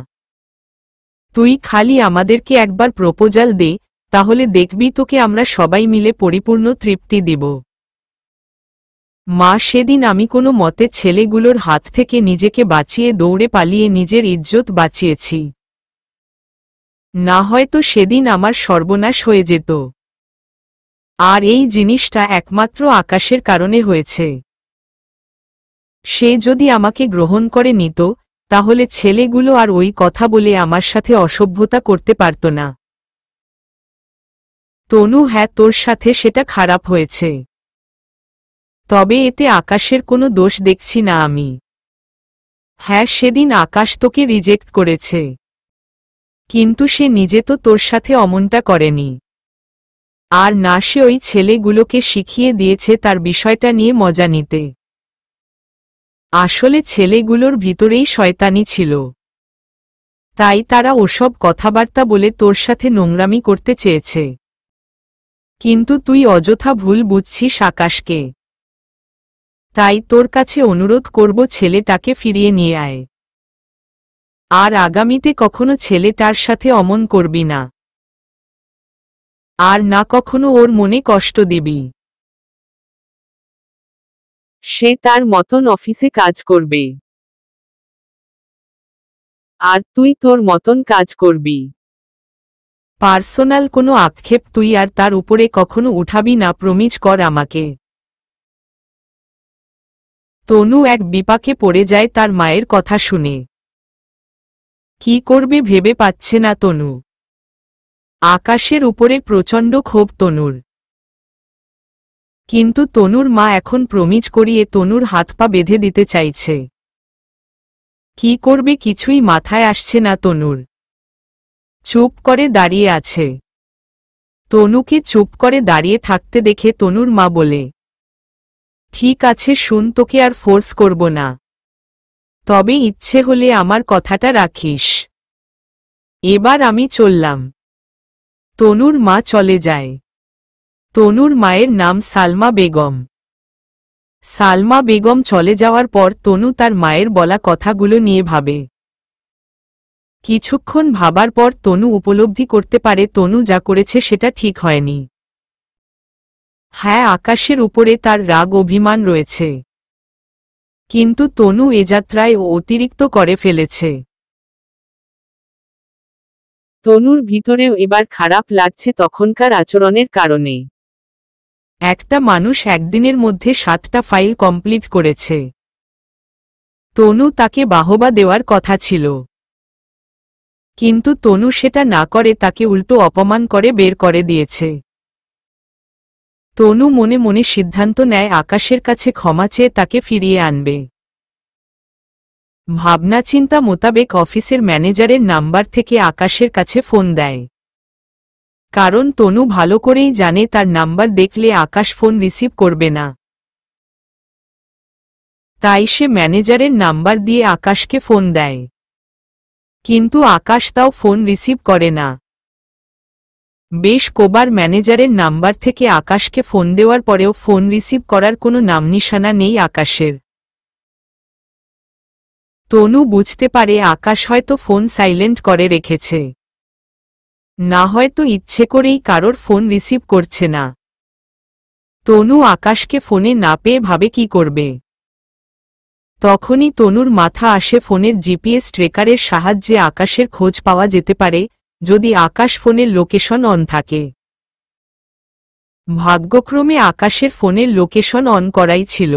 তুই খালি আমাদেরকে একবার প্রপোজাল দে, তাহলে দেখবি তোকে আমরা সবাই মিলে পরিপূর্ণ তৃপ্তি দিব। মা, সেদিন আমি কোনো মতে ছেলেগুলোর হাত থেকে নিজেকে বাঁচিয়ে দৌড়ে পালিয়ে নিজের ইজ্জত বাঁচিয়েছি। না হয়তো সেদিন আমার সর্বনাশ হয়ে যেত। আর এই জিনিসটা একমাত্র আকাশের কারণে হয়েছে। সে যদি আমাকে গ্রহণ করে নিত, তাহলে ছেলেগুলো আর ওই কথা বলে আমার সাথে অসভ্যতা করতে পারত না। তনু, হ্যাঁ, তোর সাথে সেটা খারাপ হয়েছে, তবে এতে আকাশের কোনো দোষ দেখছি না আমি। হ্যাঁ, সেদিন আকাশ তোকে রিজেক্ট করেছে, কিন্তু সে নিজে তো তোর সাথে অমনটা করেনি। আর না, সে ওই ছেলেগুলোকে শিখিয়ে দিয়েছে তার বিষয়টা নিয়ে মজা নিতে। আসলে ছেলেগুলোর ভিতরেই শয়তানি ছিল, তাই তারা ওসব কথাবার্তা বলে তোর সাথে নোংরামি করতে চেয়েছে। কিন্তু তুই অযথা ভুল বুঝছিস আকাশকে। তাই তোর কাছে অনুরোধ করব, ছেলেটাকে ফিরিয়ে নিয়ে আয়। আর আগামীতে কখনো ছেলেটার সাথে অমন করবি না, আর না কখনো ওর মনে কষ্ট দিবি। সে তার মতন অফিসে কাজ করবে, আর তুই তোর মতন কাজ করবি। পার্সোনাল কোনো আক্ষেপ তুই আর তার উপরে কখনো উঠাবি না, প্রমিজ কর আমাকে। তনু এক বিপাকে পড়ে যায় তার মায়ের কথা শুনে। কি করবে ভেবে পাচ্ছে না তনু। আকাশের উপরে প্রচণ্ড ক্ষোভ তনুর। কিন্তু তনুর মা এখন প্রমিজ করিয়ে তনুর হাত পা বেঁধে দিতে চাইছে। কি করবে কিছুই মাথায় আসছে না তনুর। চুপ করে দাঁড়িয়ে আছে। তনুকে চুপ করে দাঁড়িয়ে থাকতে দেখে তনুর মা বলে, ঠিক আছে শুন, তোকে আর ফোর্স করব না, তবে ইচ্ছে হলে আমার কথাটা রাখিস। এবার আমি চললাম। তনুর মা চলে যায়। তনুর মায়ের নাম সালমা বেগম। সালমা বেগম চলে যাওয়ার পর তনু তার মায়ের বলা কথাগুলো নিয়ে ভাবে। কিছুক্ষণ ভাবার পর তনু উপলব্ধি করতে পারে তনু যা করেছে সেটা ঠিক হয়নি। হ্যাঁ, আকাশের উপরে তার রাগ অভিমান রয়েছে, কিন্তু তনু এ যাত্রায় ও অতিরিক্ত করে ফেলেছে। তনুর ভিতরেও এবার খারাপ লাগছে তখনকার আচরণের কারণে। একটা মানুষ একদিনের মধ্যে 7টা ফাইল কমপ্লিট করেছে। তনু তাকে বাহবা দেওয়ার কথা ছিল, কিন্তু তনু সেটা না করে তাকে উল্টো অপমান করে বের করে দিয়েছে। তনু মনে মনে সিদ্ধান্ত নেয় আকাশের কাছে ক্ষমা চেয়ে তাকে ফিরিয়ে আনবে। ভাবনাচিন্তা মোতাবেক অফিসের ম্যানেজারের নাম্বার থেকে আকাশের কাছে ফোন দেয়, কারণ তনু ভালো করেই জানে তার নাম্বার দেখলে আকাশ ফোন রিসিভ করবে না। তাই সে ম্যানেজারের নাম্বার দিয়ে আকাশকে ফোন দেয়, কিন্তু আকাশ তাও ফোন রিসিভ করে না। বেশ কবার ম্যানেজারের নাম্বার থেকে আকাশকে ফোন দেওয়ার পরেও ফোন রিসিভ করার কোনো নামনিশানা নেই আকাশের। তনু বুঝতে পারে আকাশ হয়তো ফোন সাইলেন্ট করে রেখেছে, না হয়তো ইচ্ছে করেই কারোর ফোন রিসিভ করছে না। তনু আকাশকে ফোনে না পেয়ে ভাবে কি করবে। তখনই তনুর মাথা আসে ফোনের জিপিএস ট্রেকারের সাহায্যে আকাশের খোঁজ পাওয়া যেতে পারে, যদি আকাশ ফোনের লোকেশন অন থাকে। ভাগ্যক্রমে আকাশের ফোনের লোকেশন অন করাই ছিল।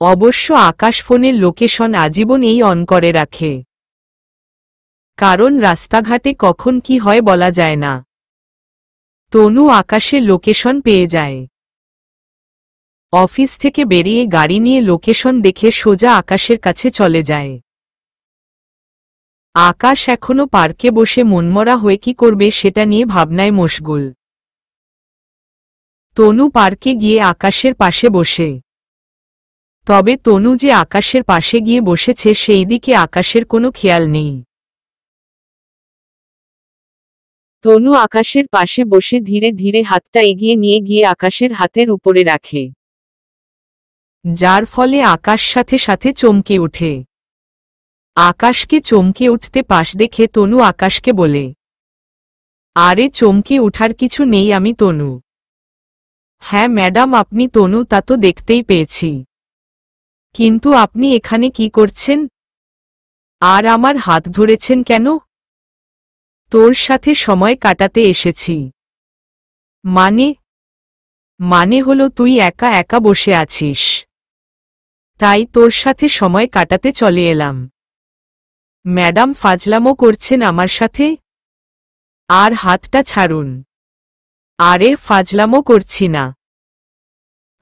অবশ্য আকাশ ফোনের লোকেশন আজীবন এই অন করে রাখে, কারণ রাস্তাঘাটে কখন কি হয় বলা যায় না। তনু আকাশের লোকেশন পেয়ে যায়। অফিস থেকে বেরিয়ে গাড়ি নিয়ে লোকেশন দেখে সোজা আকাশের কাছে চলে যায়। আকাশ এখনো পার্কে বসে মনমরা হয়ে কি করবে সেটা নিয়ে ভাবনায় মশগুল। তনু পার্কে গিয়ে আকাশের পাশে বসে। তবে তনু যে আকাশের পাশে গিয়ে বসেছে সেই দিকে আকাশের কোনো খেয়াল নেই। তনু আকাশের পাশে বসে ধীরে ধীরে হাতটা এগিয়ে নিয়ে গিয়ে আকাশের হাতের উপরে রাখে, যার ফলে আকাশ সাথে সাথে চমকে ওঠে। আকাশকে চমকে উঠতে পাশ দেখে তনু আকাশকে বলে, আরে চমকে ওঠার কিছু নেই, আমি তনু। হ্যাঁ ম্যাডাম, আপনি তনু, তা তো দেখতেই পেয়েছি। কিন্তু আপনি এখানে কি করছেন? আর আমার হাত ধরেছেন কেন? তোর সাথে সময় কাটাতে এসেছি। মানে? মানে হলো তুই একা একা বসে আছিস, তাই তোর সাথে সময় কাটাতে চলে এলাম। ম্যাডাম ফাজলামো করছেন আমার সাথে? আর হাতটা ছাড়ুন। আরে ফাজলামো করছি না।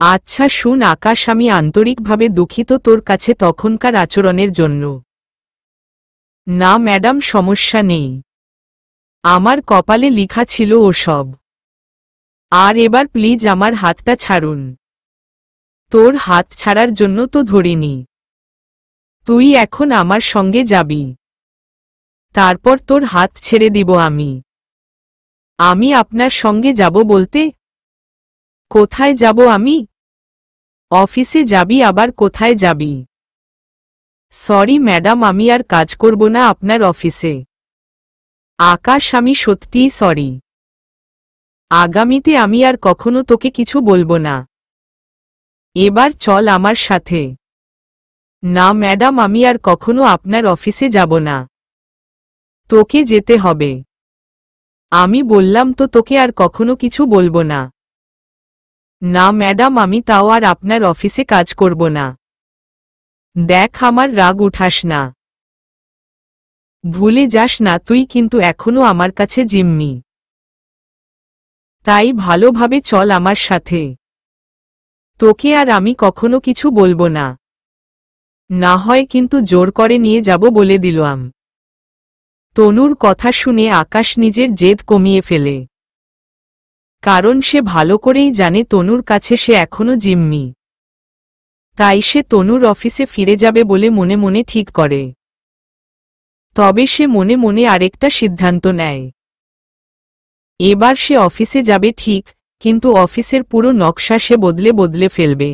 আচ্ছা শুন আকাশ, আমি আন্তরিকভাবে দুঃখিত তোর কাছে তখনকার আচরণের জন্য। না ম্যাডাম, সমস্যা নেই, আমার কপালে লিখা ছিল ওসব। আর এবার প্লিজ আমার হাতটা ছাড়ুন। তোর হাত ছাড়ার জন্য তো ধরিনি। তুই এখন আমার সঙ্গে যাবি, তারপর তোর হাত ছেড়ে দিব আমি। আমি আপনার সঙ্গে যাব বলতে? কোথায় যাব আমি? অফিসে যাবি? আবার কোথায় যাবি? সরি ম্যাডাম, আমি আর কাজ করব না আপনার অফিসে। আকাশ, আমি সত্যিই সরি। আগামীতে আমি আর কখনো তোকে কিছু বলবো না। এবার চল আমার সাথে। না ম্যাডাম, আমি আর কখনো আপনার অফিসে যাব না। তোকে যেতে হবে। আমি বললাম তো তোকে আর কখনো কিছু বলবো না। না ম্যাডাম, আমি তাও আর আপনার অফিসে কাজ করব না। দেখ, আমার রাগ উঠাস না। ভুলে যাস না তুই কিন্তু এখনো আমার কাছে জিম্মি। তাই ভালোভাবে চল আমার সাথে। তোকে আর আমি কখনো কিছু বলবো না। না হয় কিন্তু জোর করে নিয়ে যাব বলে দিলাম। তনুর কথা শুনে আকাশ নিজের জেদ কমিয়ে ফেলে। কারণ সে ভালো করেই জানে তনুর কাছে সে এখনো জিম্মি। তাই সে তনুর অফিসে ফিরে যাবে বলে মনে মনে ঠিক করে। তবে সে মনে মনে আরেকটা সিদ্ধান্ত নেয়। এবার সে অফিসে যাবে ঠিক, কিন্তু অফিসের পুরো নকশা সে বদলে বদলে ফেলবে।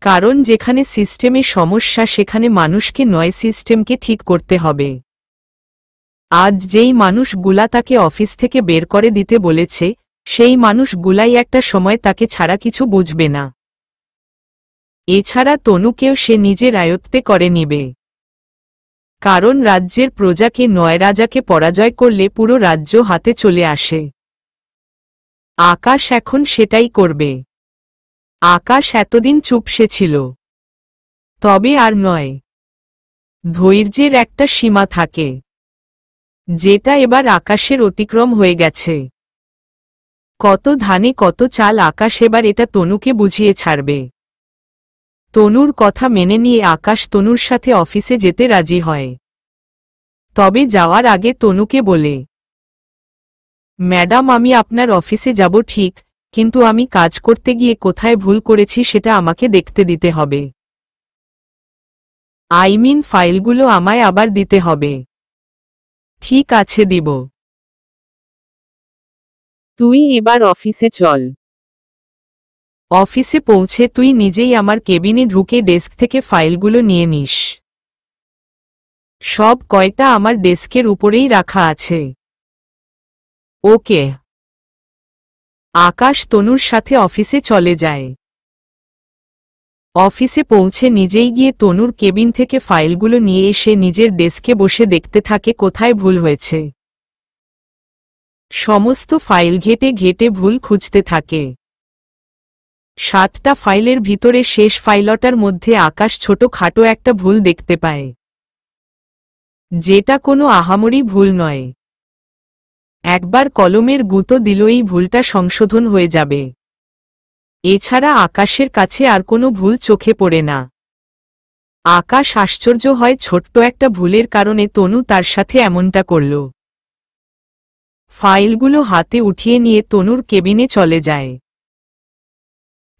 কারণ যেখানে সিস্টেমে সমস্যা সেখানে মানুষকে নয়, সিস্টেমকে ঠিক করতে হবে। আজ যেই মানুষগুলা তাকে অফিস থেকে বের করে দিতে বলেছে, সেই মানুষগুলাই একটা সময় তাকে ছাড়া কিছু বুঝবে না। এছাড়া তনুকেও সে নিজের আয়ত্তে করে নিবে। কারণ রাজ্যের প্রজাকে নয়, রাজাকে পরাজয় করলে পুরো রাজ্য হাতে চলে আসে। আকাশ এখন সেটাই করবে। আকাশ এতদিন চুপসে ছিল, তবে আর নয়। ধৈর্যের একটা সীমা থাকে, যেটা এবার আকাশের অতিক্রম হয়ে গেছে। কত ধানে কত চাল, আকাশ এবার এটা তনুকে বুঝিয়ে ছাড়বে। তনুর কথা মেনে নিয়ে আকাশ তনুর সাথে অফিসে যেতে রাজি হয়। তবে যাওয়ার আগে তনুকে বলে, ম্যাডাম আমি আপনার অফিসে যাব ঠিক, কিন্তু আমি কাজ করতে গিয়ে কোথায় ভুল করেছি সেটা আমাকে দেখতে দিতে হবে। ফাইলগুলো আমায় আবার দিতে হবে। ঠিক আছে, দিব। তুই এবার অফিসে চল। অফিসে পৌঁছে তুই নিজেই আমার কেবিনে ঢুকে ডেস্ক থেকে ফাইলগুলো নিয়ে নিস। সব কয়টা আমার ডেস্কের উপরেই রাখা আছে। ওকে। আকাশ তনুর সাথে অফিসে চলে যায়। অফিসে পৌঁছে নিজেই গিয়ে তনুর কেবিন থেকে ফাইলগুলো নিয়ে এসে নিজের ডেস্কে বসে দেখতে থাকে কোথায় ভুল হয়েছে। সমস্ত ফাইল ঘেটে ঘেটে ভুল খুঁজতে থাকে। 7টা ফাইলের ভিতরে শেষ ফাইলটার মধ্যে আকাশ ছোটখাটো একটা ভুল দেখতে পায়, যেটা কোনো আহামরি ভুল নয়। একবার কলমের গুঁতো দিলেই ভুলটা সংশোধন হয়ে যাবে। এছাড়া আকাশের কাছে আর কোনো ভুল চোখে পড়ে না। আকাশ আশ্চর্য হয় ছোট্ট একটা ভুলের কারণে তনু তার সাথে এমনটা করল। ফাইলগুলো হাতে উঠিয়ে নিয়ে তনুর কেবিনে চলে যায়।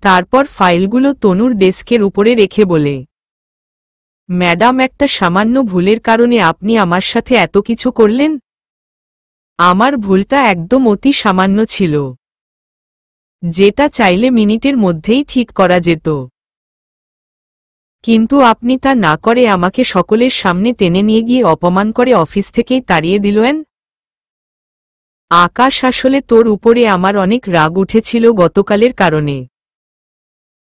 তারপর ফাইলগুলো তনুর ডেস্কের উপরে রেখে বলে, ম্যাডাম একটা সামান্য ভুলের কারণে আপনি আমার সাথে এত কিছু করলেন? আমার ভুলটা একদম অতি সামান্য ছিল, যেটা চাইলে মিনিটের মধ্যেই ঠিক করা যেত। কিন্তু আপনি তা না করে আমাকে সকলের সামনে টেনে নিয়ে গিয়ে অপমান করে অফিস থেকেই তাড়িয়ে দিলেন। আকাশ, আসলে তোর উপরে আমার অনেক রাগ উঠেছিল গতকালের কারণে।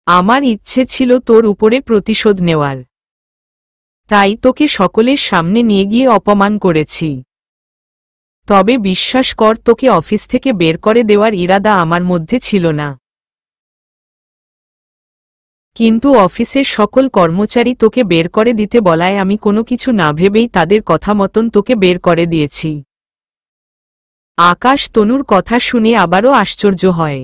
আমার ইচ্ছে ছিল তোর উপরে প্রতিশোধ নেওয়ার, তাই তোকে সকলের সামনে নিয়ে গিয়ে অপমান করেছি। তবে বিশ্বাস কর, তোকে অফিস থেকে বের করে দেওয়ার ইরাদা আমার মধ্যে ছিল না। কিন্তু অফিসের সকল কর্মচারী তোকে বের করে দিতে বলায় আমি কোনো কিছু না ভেবেই তাদের কথা মতন তোকে বের করে দিয়েছি। আকাশ তনুর কথা শুনে আবারও আশ্চর্য হয়।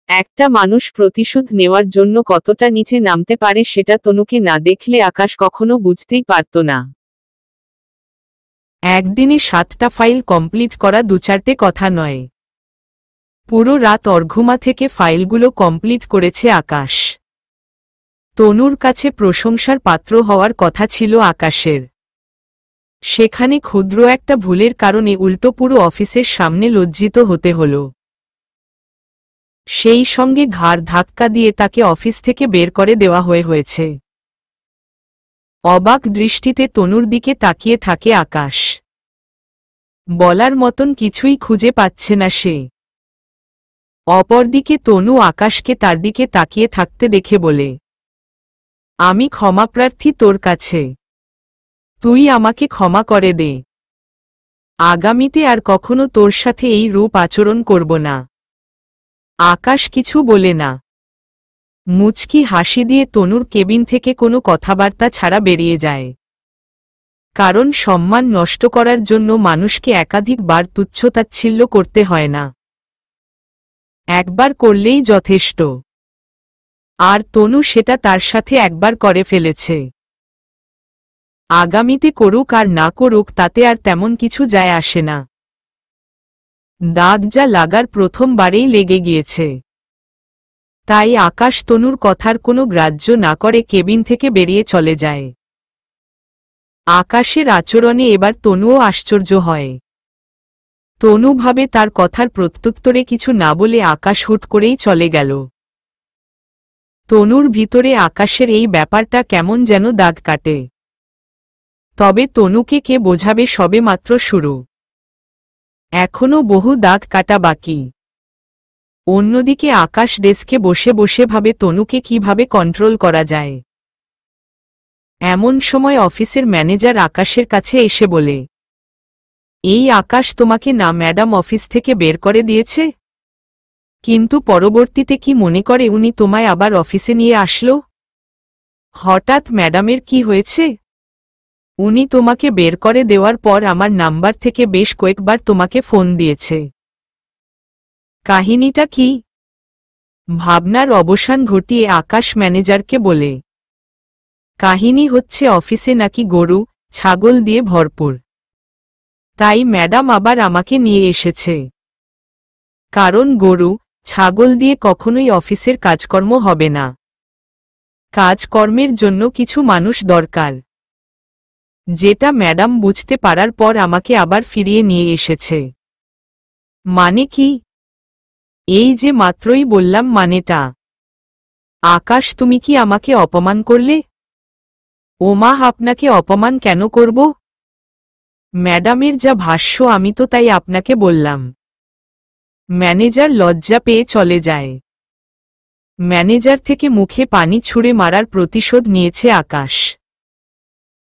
একটা মানুষ প্রতিশোধ নেওয়ার জন্য কতটা নিচে নামতে পারে সেটা তনুকে না দেখলে আকাশ কখনো বুঝতেই পারত না। একদিনে 7টা ফাইল কমপ্লিট করা 2-4টে কথা নয়, পুরো রাত অর্ঘুমা থেকে ফাইলগুলো কমপ্লিট করেছে আকাশ। তনুর কাছে প্রশংসার পাত্র হওয়ার কথা ছিল আকাশের, সেখানে ক্ষুদ্র একটা ভুলের কারণে উল্টো পুরো অফিসের সামনে লজ্জিত হতে হল। সেই সঙ্গে ঘাড় ধাক্কা দিয়ে তাকে অফিস থেকে বের করে দেওয়া হয়েছে। অবাক দৃষ্টিতে তনুর দিকে তাকিয়ে থাকে আকাশ। বলার মতন কিছুই খুঁজে পাচ্ছে না সে। অপরদিকে তনু আকাশকে তার দিকে তাকিয়ে থাকতে দেখে বলে, আমি ক্ষমাপ্রার্থী তোর কাছে, তুই আমাকে ক্ষমা করে দে। আগামীতে আর কখনো তোর সাথে এই রূপ আচরণ করব না। আকাশ কিছু বলে না, মুচকি হাসি দিয়ে তনুর কেবিন থেকে কোনো কথাবার্তা ছাড়া বেরিয়ে যায়। কারণ সম্মান নষ্ট করার জন্য মানুষকে একাধিকবার তুচ্ছতাচ্ছিল্য করতে হয় না, একবার করলেই যথেষ্ট। আর তনু সেটা তার সাথে একবার করে ফেলেছে। আগামীতে করুক আর না করুক তাতে আর তেমন কিছু যায় আসে না। দাগ যা লাগার প্রথমবারেই লেগে গিয়েছে। তাই আকাশ তনুর কথার কোনো গ্রাহ্য না করে কেবিন থেকে বেরিয়ে চলে যায়। আকাশের আচরণে এবার তনুও আশ্চর্য হয়। তনু ভাবে তার কথার প্রত্যুত্তরে কিছু না বলে আকাশ হুট করেই চলে গেল। তনুর ভিতরে আকাশের এই ব্যাপারটা কেমন যেন দাগ কাটে। তবে তনুকে কে বোঝাবে, সবে মাত্র শুরু, এখনো বহু দাগ কাটা বাকি। অন্যদিকে আকাশ ডেস্কে বসে বসে ভাবে তনুকে কিভাবে কন্ট্রোল করা যায়। এমন সময় অফিসের ম্যানেজার আকাশের কাছে এসে বলে, এই আকাশ তোমাকে না ম্যাডাম অফিস থেকে বের করে দিয়েছে? কিন্তু পরবর্তীতে কি মনে করে উনি তোমায় আবার অফিসে নিয়ে আসলো? হঠাৎ ম্যাডামের কি হয়েছে? উনি তোমাকে বের করে দেওয়ার পর আমার নাম্বার থেকে বেশ কয়েকবার তোমাকে ফোন দিয়েছে। কাহিনীটা কি? ভাবনার অবসান ঘটিয়ে আকাশ ম্যানেজারকে বলে, কাহিনী হচ্ছে অফিসে নাকি গরু ছাগল দিয়ে ভরপুর, তাই ম্যাডাম আবার আমাকে নিয়ে এসেছে। কারণ গরু ছাগল দিয়ে কখনোই অফিসের কাজকর্ম হবে না। কাজকর্মের জন্য কিছু মানুষ দরকার, যেটা ম্যাডাম বুঝতে পারার পর আমাকে আবার ফিরিয়ে নিয়ে এসেছে। মানে কি? এই যে মাত্রই বললাম মানেটা। আকাশ, তুমি কি আমাকে অপমান করলে? ওমা, আপনাকে অপমান কেন করব? ম্যাডামের যা ভাষ্য আমি তো তাই আপনাকে বললাম। ম্যানেজার লজ্জা পেয়ে চলে যায়। ম্যানেজার থেকে মুখে পানি ছুঁড়ে মারার প্রতিশোধ নিয়েছে আকাশ।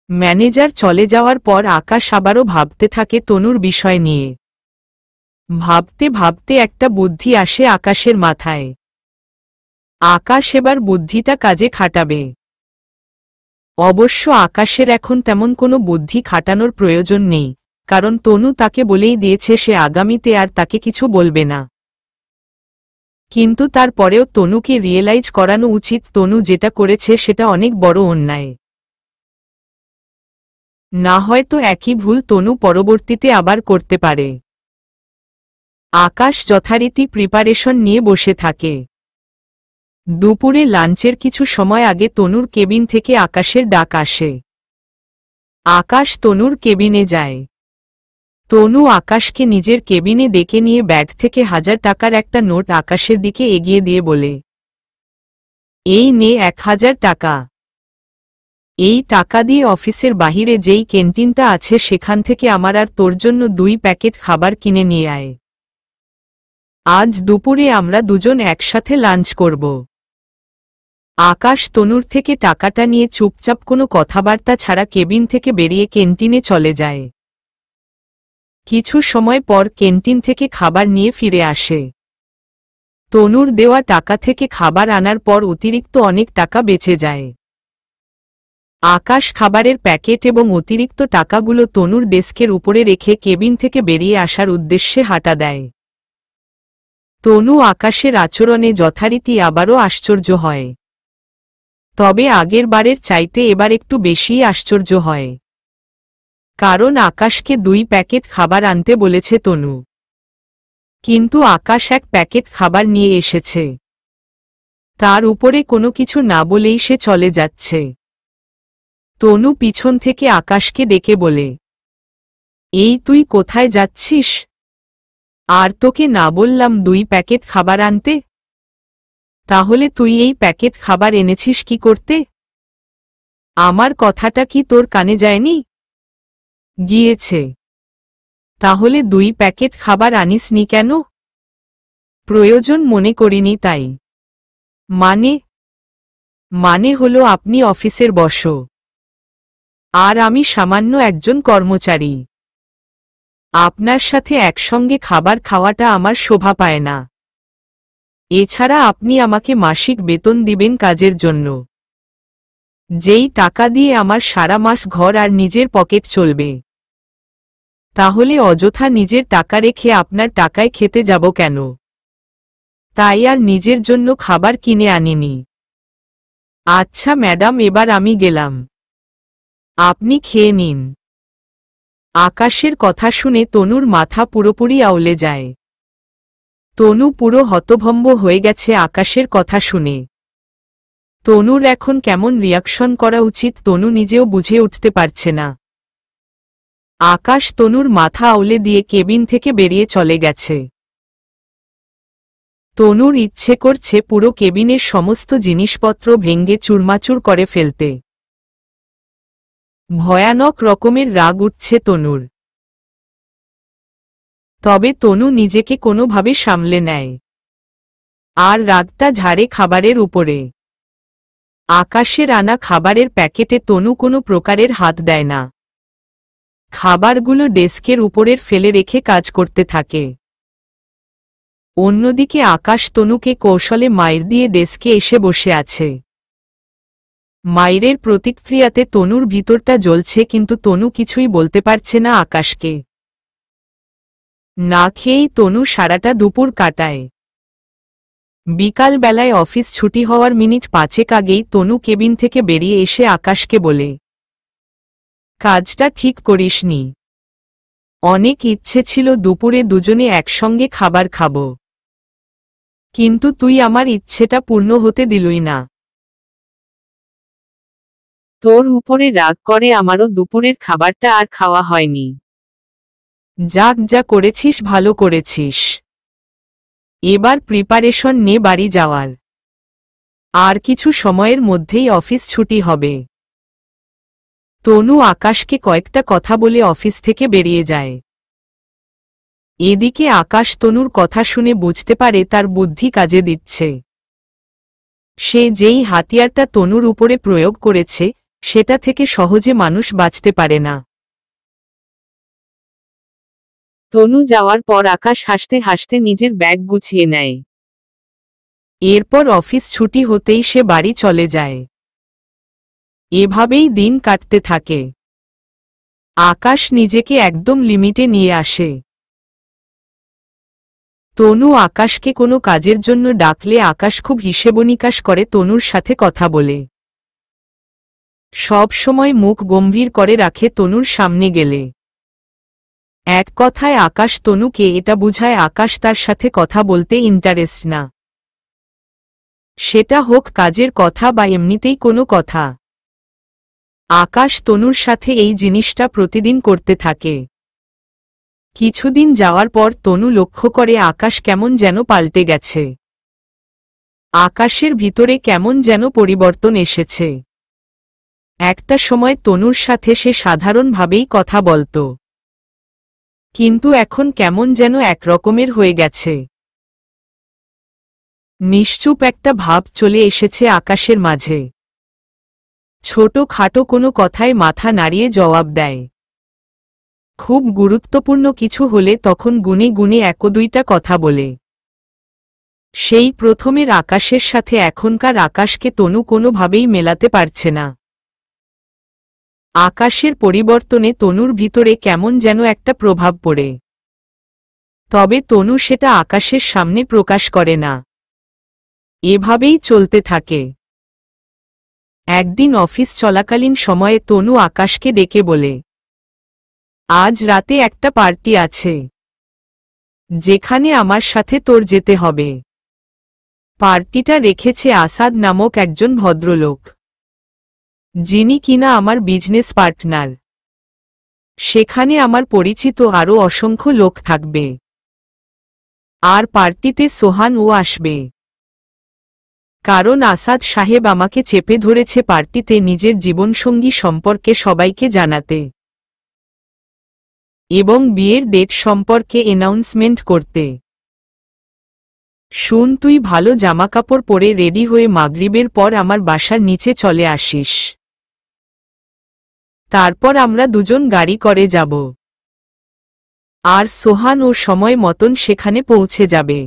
ম্যানেজার চলে যাওয়ার পর আকাশ আবারও ভাবতে থাকে তনুর বিষয় নিয়ে। ভাবতে ভাবতে একটা বুদ্ধি আসে আকাশের মাথায়। আকাশ এবার বুদ্ধিটা কাজে খাটাবে। অবশ্য আকাশের এখন তেমন কোনো বুদ্ধি খাটানোর প্রয়োজন নেই, কারণ তনু তাকে বলেই দিয়েছে সে আগামীতে আর তাকে কিছু বলবে না। কিন্তু তারপরেও তনুকে রিয়েলাইজ করানো উচিত তনু যেটা করেছে সেটা অনেক বড় অন্যায়। না হয়তো একই ভুল তনু পরবর্তীতে আবার করতে পারে। আকাশ যথারীতি প্রিপারেশন নিয়ে বসে থাকে। দুপুরে লাঞ্চের কিছু সময় আগে তনুর কেবিন থেকে আকাশের ডাক আসে। আকাশ তনুর কেবিনে যায়। তনু আকাশকে নিজের কেবিনে ডেকে নিয়ে ব্যাগ থেকে 1000 টাকার একটা নোট আকাশের দিকে এগিয়ে দিয়ে বলে, এই নে 1000 টাকা। এই টাকা দিয়ে অফিসের বাহিরে যেই ক্যান্টিনটা আছে সেখান থেকে আমার আর তোর জন্য 2 প্যাকেট খাবার কিনে নিয়ে আয়। আজ দুপুরে আমরা দুজন একসাথে লাঞ্চ করব। আকাশ তনুর থেকে টাকাটা নিয়ে চুপচাপ কোনো কথাবার্তা ছাড়া কেবিন থেকে বেরিয়ে ক্যান্টিনে চলে যায়। কিছু সময় পর ক্যান্টিন থেকে খাবার নিয়ে ফিরে আসে। তনুর দেওয়া টাকা থেকে খাবার আনার পর অতিরিক্ত অনেক টাকা বেঁচে যায়। আকাশ খাবারের প্যাকেট এবং অতিরিক্ত টাকাগুলো তনুর ডেস্কের উপরে রেখে কেবিন থেকে বেরিয়ে আসার উদ্দেশ্যে হাঁটা দেয়। তনু আকাশের আচরণে যথারীতি আবারও আশ্চর্য হয়। তবে আগের বারের চাইতে এবার একটু বেশিই আশ্চর্য হয়। কারণ আকাশকে 2 প্যাকেট খাবার আনতে বলেছে তনু, কিন্তু আকাশ 1 প্যাকেট খাবার নিয়ে এসেছে। তার উপরে কোনো কিছু না বলেই সে চলে যাচ্ছে। তনু পিছন থেকে আকাশকে ডেকে বলে, এই তুই কোথায় যাচ্ছিস? আর তোকে না বললাম 2 প্যাকেট খাবার আনতে? তাহলে তুই এই প্যাকেট খাবার এনেছিস কি করতে? আমার কথাটা কি তোর কানে যায়নি? গিয়েছে। তাহলে 2 প্যাকেট খাবার আনিসনি কেন? প্রয়োজন মনে করিনি তাই। মানে হলো আপনি অফিসের বস, আর আমি সামান্য একজন কর্মচারী। আপনার সাথে একসঙ্গে খাবার খাওয়াটা আমার শোভা পায় না। এছাড়া আপনি আমাকে মাসিক বেতন দিবেন কাজের জন্য, যেই টাকা দিয়ে আমার সারা মাস ঘর আর নিজের পকেট চলবে। তাহলে অযথা নিজের টাকা রেখে আপনার টাকায় খেতে যাব কেন? তাই আর নিজের জন্য খাবার কিনে আনিনি। আচ্ছা ম্যাডাম, এবার আমি গেলাম, আপনি খেয়ে নিন। আকাশের কথা শুনে তনুর মাথা পুরোপুরি আউলে যায়। তনু পুরো হতভম্ব হয়ে গেছে আকাশের কথা শুনে। তনুর এখন কেমন রিয়াকশন করা উচিত তনু নিজেও বুঝে উঠতে পারছে না। আকাশ তনুর মাথা আউলে দিয়ে কেবিন থেকে বেরিয়ে চলে গেছে। তনুর ইচ্ছে করছে পুরো কেবিনের সমস্ত জিনিসপত্র ভেঙে চুরমাচুর করে ফেলতে। ভয়ানক রকমের রাগ উঠছে তনুর। তবে তনু নিজেকে কোনোভাবে সামলে নেয়, আর রাগটা ঝাড়ে খাবারের উপরে। আকাশের আনা খাবারের প্যাকেটে তনু কোনো প্রকারের হাত দেয় না। খাবারগুলো ডেস্কের উপরের ফেলে রেখে কাজ করতে থাকে। অন্যদিকে আকাশ তনুকে কৌশলে মাইর দিয়ে ডেস্কে এসে বসে আছে। মাইরের প্রতিক্রিয়াতে তনুর ভিতরটা জ্বলছে, কিন্তু তনু কিছুই বলতে পারছে না আকাশকে। না খেয়েই তনু সারাটা দুপুর কাটায়। বিকালবেলায় অফিস ছুটি হওয়ার মিনিট 5 আগেই তনু কেবিন থেকে বেরিয়ে এসে আকাশকে বলে, কাজটা ঠিক করিসনি। অনেক ইচ্ছে ছিল দুপুরে দুজনে একসঙ্গে খাবার খাব, কিন্তু তুই আমার ইচ্ছেটা পূর্ণ হতে দিলই না। তোর উপরে রাগ করে আমারও দুপুরের খাবারটা আর খাওয়া হয়নি। যাক, যা করেছিস ভালো করেছিস। এবার প্রিপারেশন নে বাড়ি যাওয়ার। আর কিছু সময়ের মধ্যেই অফিস ছুটি হবে। তনু আকাশকে কয়েকটা কথা বলে অফিস থেকে বেরিয়ে যায়। এদিকে আকাশ তনুর কথা শুনে বুঝতে পারে তার বুদ্ধি কাজে দিচ্ছে। সে যেই হাতিয়ারটা তনুর উপরে প্রয়োগ করেছে সেটা থেকে সহজে মানুষ বাঁচতে পারে না। তনু যাওয়ার পর আকাশ হাসতে হাসতে নিজের ব্যাগ গুছিয়ে নেয়। এরপর অফিস ছুটি হতেই সে বাড়ি চলে যায়। এভাবেই দিন কাটতে থাকে। আকাশ নিজেকে একদম লিমিটে নিয়ে আসে। তনু আকাশকে কোনো কাজের জন্য ডাকলে আকাশ খুব হিসেবনিকাশ করে তনুর সাথে কথা বলে। সব সময় মুখ গম্ভীর করে রাখে তনুর সামনে গেলে। এক কথায় আকাশ তনুকে এটা বুঝায় আকাশ তার সাথে কথা বলতে ইন্টারেস্ট না, সেটা হোক কাজের কথা বা এমনিতেই কোনো কথা। আকাশ তনুর সাথে এই জিনিসটা প্রতিদিন করতে থাকে। কিছুদিন যাওয়ার পর তনু লক্ষ্য করে আকাশ কেমন যেন পাল্টে গেছে। আকাশের ভিতরে কেমন যেন পরিবর্তন এসেছে। একটা সময় তনুর সাথে সে সাধারণভাবেই কথা বলত, কিন্তু এখন কেমন যেন একরকমের হয়ে গেছে। নিশ্চুপ একটা ভাব চলে এসেছে আকাশের মাঝে। ছোট খাটো কোনো কথায় মাথা নাড়িয়ে জবাব দেয়। খুব গুরুত্বপূর্ণ কিছু হলে তখন গুনে গুনে এক দুইটা কথা বলে। সেই প্রথমের আকাশের সাথে এখনকার আকাশকে তনু কোনোভাবেই মেলাতে পারছে না। আকাশের পরিবর্তনে তনুর ভিতরে কেমন যেন একটা প্রভাব পড়ে, তবে তনু সেটা আকাশের সামনে প্রকাশ করে না। এভাবেই চলতে থাকে। একদিন অফিস চলাকালীন সময়ে তনু আকাশকে ডেকে বলে, আজ রাতে একটা পার্টি আছে, যেখানে আমার সাথে তোর যেতে হবে। পার্টিটা রেখেছে আসাদ নামক একজন ভদ্রলোক, যিনি কিনা আমার বিজনেস পার্টনার। সেখানে আমার পরিচিত আরও অসংখ্য লোক থাকবে, আর পার্টিতে সোহানও আসবে। কারণ আসাদ সাহেব আমাকে চেপে ধরেছে পার্টিতে নিজের জীবনসঙ্গী সম্পর্কে সবাইকে জানাতে এবং বিয়ের ডেট সম্পর্কে অ্যানাউন্সমেন্ট করতে। শুন, তুই ভালো জামাকাপড় পরে রেডি হয়ে মাগরিবের পর আমার বাসার নিচে চলে আসিস। তারপর আমরা দুজন গাড়ি করে যাব, আর সোহান ও সময় মতন সেখানে পৌঁছে যাবে।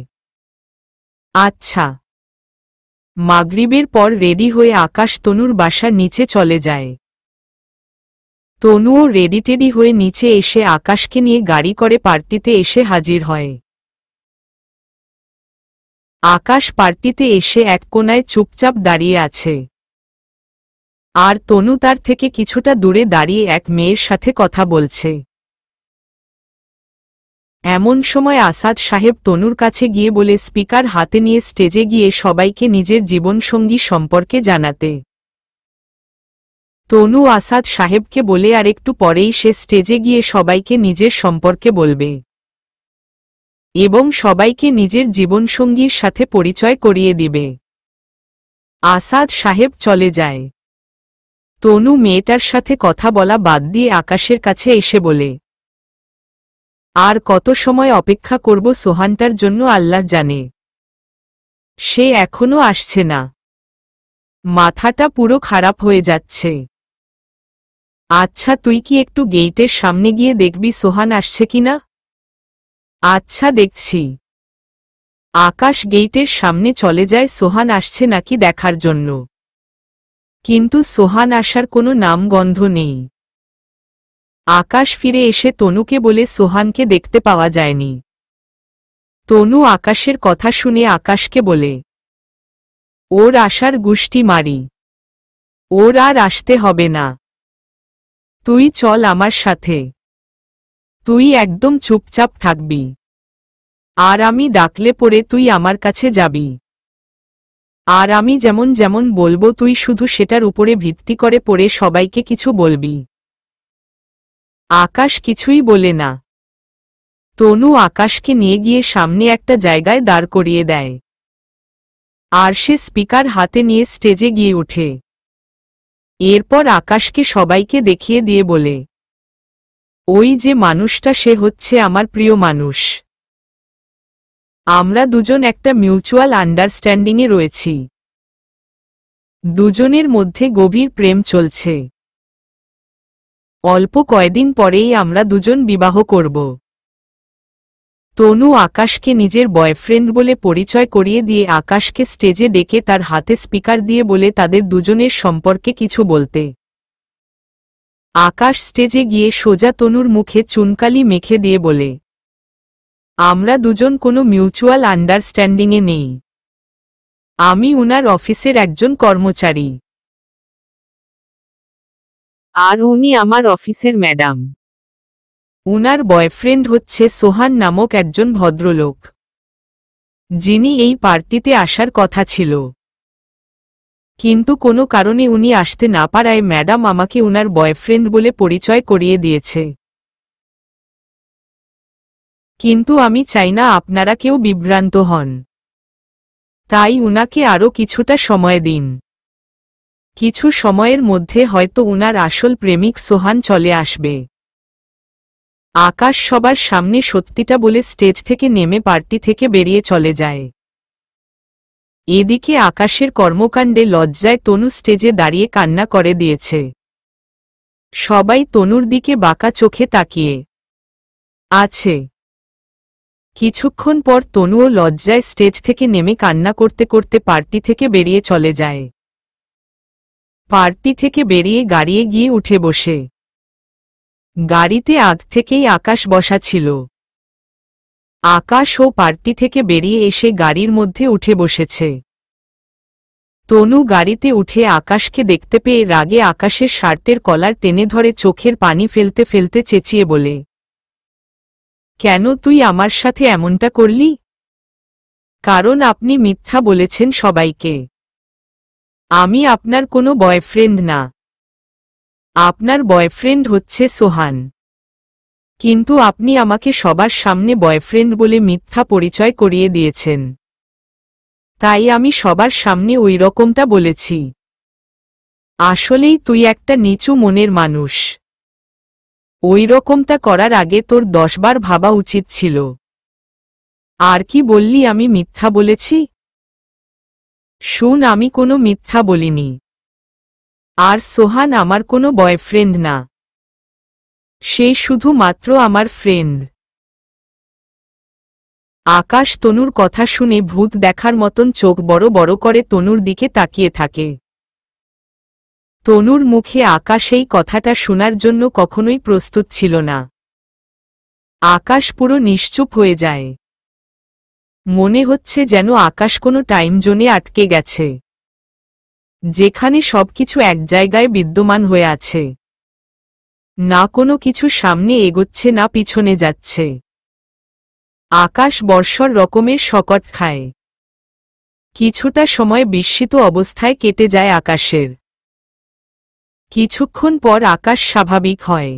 আচ্ছা। মাগরিবের পর রেডি হয়ে আকাশ তনুর বাসার নিচে চলে যায়। তনুও রেডি টেডি হয়ে নিচে এসে আকাশকে নিয়ে গাড়ি করে পার্টিতে এসে হাজির হয়। আকাশ পার্টিতে এসে এক কোণায় চুপচাপ দাঁড়িয়ে আছে, আর তনু তার থেকে কিছুটা দূরে দাঁড়িয়ে এক মেয়ের সাথে কথা বলছে। এমন সময় আসাদ সাহেব তনুর কাছে গিয়ে বলে স্পিকার হাতে নিয়ে স্টেজে গিয়ে সবাইকে নিজের জীবনসঙ্গী সম্পর্কে জানাতে। তনু আসাদ সাহেবকে বলে আর একটু পরেই সে স্টেজে গিয়ে সবাইকে নিজের সম্পর্কে বলবে এবং সবাইকে নিজের জীবনসঙ্গীর সাথে পরিচয় করিয়ে দিবে। আসাদ সাহেব চলে যায়। তনু মেয়েটার সাথে কথা বলা বাদ দিয়ে আকাশের কাছে এসে বলে, আর কত সময় অপেক্ষা করব সোহানটার জন্য আল্লাহ জানে। সে এখনো আসছে না। মাথাটা পুরো খারাপ হয়ে যাচ্ছে। আচ্ছা, তুই কি একটু গেইটের সামনে গিয়ে দেখবি সোহান আসছে কিনা? আচ্ছা, দেখছি। আকাশ গেইটের সামনে চলে যায় সোহান আসছে নাকি দেখার জন্য, কিন্তু সোহান আসার কোনো নামগন্ধ নেই। আকাশ ফিরে এসে তনুকে বলে সোহানকে দেখতে পাওয়া যায়নি। তনু আকাশের কথা শুনে আকাশকে বলে, ওর আসার গুষ্টি মারি, ওর আর আসতে হবে না। তুই চল আমার সাথে। তুই একদম চুপচাপ থাকবি, আর আমি ডাকলে পরে তুই আমার কাছে যাবি, আর আমি যেমন যেমন বলবো তুই শুধু সেটার উপরে ভিত্তি করে পড়ে সবাইকে কিছু বলবি। আকাশ কিছুই বলে না। তনু আকাশকে নিয়ে গিয়ে সামনে একটা জায়গায় দাঁড় করিয়ে দেয়, আর সে স্পিকার হাতে নিয়ে স্টেজে গিয়ে ওঠে। এরপর আকাশকে সবাইকে দেখিয়ে দিয়ে বলে, ওই যে মানুষটা, সে হচ্ছে আমার প্রিয় মানুষ। আমরা দুজন একটা মিউচুয়াল আন্ডারস্ট্যান্ডিংয়ে রয়েছি। দুজনের মধ্যে গভীর প্রেম চলছে। অল্প কয়দিন পরেই আমরা দুজন বিবাহ করব। তনু আকাশকে নিজের বয়ফ্রেন্ড বলে পরিচয় করিয়ে দিয়ে আকাশকে স্টেজে ডেকে তার হাতে স্পিকার দিয়ে বলে তাদের দুজনের সম্পর্কে কিছু বলতে। আকাশ স্টেজে গিয়ে সোজা তনুর মুখে চুনকালি মেখে দিয়ে বলে, আমরা দুজন কোনো মিউচুয়াল আন্ডারস্ট্যান্ডিংয়ে নেই। আমি উনার অফিসের একজন কর্মচারী, আর উনি আমার অফিসের ম্যাডাম। উনার বয়ফ্রেন্ড হচ্ছে সোহান নামক একজন ভদ্রলোক, যিনি এই পার্টিতে আসার কথা ছিল, কিন্তু কোনো কারণে উনি আসতে না পারায় ম্যাডাম আমাকে উনার বয়ফ্রেন্ড বলে পরিচয় করিয়ে দিয়েছে। কিন্তু আমি চাই না আপনারা কেউ বিভ্রান্ত হন, তাই উনাকে আরও কিছুটা সময় দিন। কিছু সময়ের মধ্যে হয়তো উনার আসল প্রেমিক সোহান চলে আসবে। আকাশ সবার সামনে সত্যিটা বলে স্টেজ থেকে নেমে পার্টি থেকে বেরিয়ে চলে যায়। এদিকে আকাশের কর্মকাণ্ডে লজ্জায় তনু স্টেজে দাঁড়িয়ে কান্না করে দিয়েছে। সবাই তনুর দিকে বাঁকা চোখে তাকিয়ে আছে। কিছুক্ষণ পর তনুও লজ্জায় স্টেজ থেকে নেমে কান্না করতে করতে পার্টি থেকে বেরিয়ে চলে যায়। পার্টি থেকে বেরিয়ে গাড়িতে গিয়ে উঠে বসে। গাড়িতে আগ থেকেই আকাশ বসা ছিল। আকাশ ও পার্টি থেকে বেরিয়ে এসে গাড়ির মধ্যে উঠে বসেছে। তনু গাড়িতে উঠে আকাশকে দেখতে পেয়ে রাগে আকাশের শার্টের কলার টেনে ধরে চোখের পানি ফেলতে ফেলতে চেঁচিয়ে বলে, কেন তুই আমার সাথে এমনটা করলি? কারণ আপনি মিথ্যা বলেছেন সবাইকে। আমি আপনার কোনো বয়ফ্রেন্ড না। আপনার বয়ফ্রেন্ড হচ্ছে সোহান। কিন্তু আপনি আমাকে সবার সামনে বয়ফ্রেন্ড বলে মিথ্যা পরিচয় করিয়ে দিয়েছেন। তাই আমি সবার সামনে ওই রকমটা বলেছি। আসলেই তুই একটা নিচু মনের মানুষ। ওই রকমটা করার আগে তোর 10 বার ভাবা উচিত ছিল। আর কি বললি আমি মিথ্যা বলেছি? শুন, আমি কোনো মিথ্যা বলিনি। আর সোহান আমার কোনো বয়ফ্রেন্ড না। সে শুধুমাত্র আমার ফ্রেন্ড। আকাশ তনুর কথা শুনে ভূত দেখার মতন চোখ বড় বড় করে তনুর দিকে তাকিয়ে থাকে। তনুর মুখে আকাশ এই কথাটা শোনার জন্য কখনোই প্রস্তুত ছিল না। আকাশ পুরো নিশ্চুপ হয়ে যায়। মনে হচ্ছে যেন আকাশ কোনো টাইম জোনে আটকে গেছে, যেখানে সবকিছু এক জায়গায় বিদ্যমান হয়ে আছে। না কোনো কিছু সামনে এগোচ্ছে না পিছনে যাচ্ছে। আকাশ বর্ষর রকমের শকট খায়। কিছুটা সময় বিস্মিত অবস্থায় কেটে যায় আকাশের। কিছুক্ষণ পর আকাশ স্বাভাবিক হয়।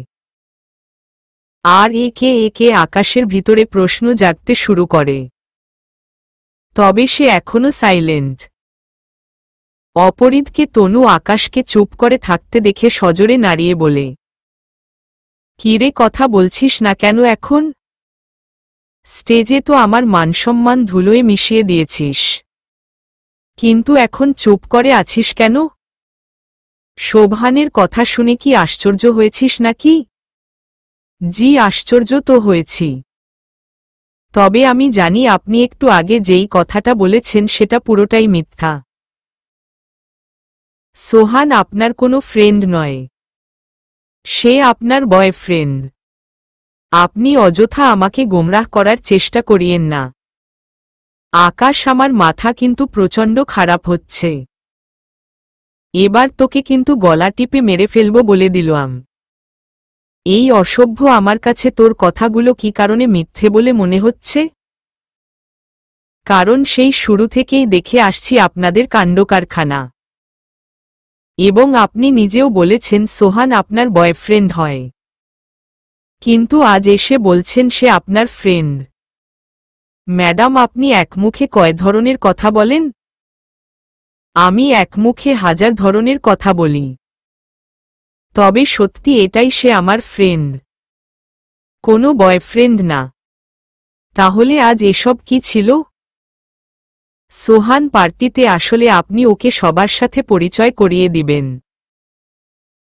আর একে একে আকাশের ভিতরে প্রশ্ন জাগতে শুরু করে। তবে সে এখনো সাইলেন্ট। অপরিদকে তনু আকাশকে চুপ করে থাকতে দেখে সজোরে নাড়িয়ে বলে, কিরে, কথা বলছিস না কেন এখন? স্টেজে তো আমার মানসম্মান ধুলোয় মিশিয়ে দিয়েছিস, কিন্তু এখন চুপ করে আছিস কেন? সোহানের কথা শুনে কি আশ্চর্য হয়েছিস নাকি? জি, আশ্চর্য তো হয়েছি। তবে আমি জানি আপনি একটু আগে যেই কথাটা বলেছেন সেটা পুরোটাই মিথ্যা। সোহান আপনার কোনো ফ্রেন্ড নয়। সে আপনার বয়ফ্রেন্ড। আপনি অযথা আমাকে গোমরাহ করার চেষ্টা করিয়েন না। আকাশ, আমার মাথা কিন্তু প্রচণ্ড খারাপ হচ্ছে। এবার তোকে কিন্তু গলা টিপে মেরে ফেলব বলে দিলাম। এই অসভ্য, আমার কাছে তোর কথাগুলো কি কারণে মিথ্যে বলে মনে হচ্ছে? কারণ সেই শুরু থেকেই দেখে আসছি আপনাদের কাণ্ডকারখানা। এবং আপনি নিজেও বলেছেন সোহান আপনার বয়ফ্রেন্ড হয়, কিন্তু আজ এসে বলছেন সে আপনার ফ্রেন্ড। ম্যাডাম, আপনি একমুখে কয় ধরনের কথা বলেন? আমি একমুখে 1000 ধরনের কথা বলি। তবে সত্যি এটাই, সে আমার ফ্রেন্ড, কোনো বয়ফ্রেন্ড না। তাহলে আজ এসব কি ছিল? সোহান পার্টিতে আসলে আপনি ওকে সবার সাথে পরিচয় করিয়ে দিবেন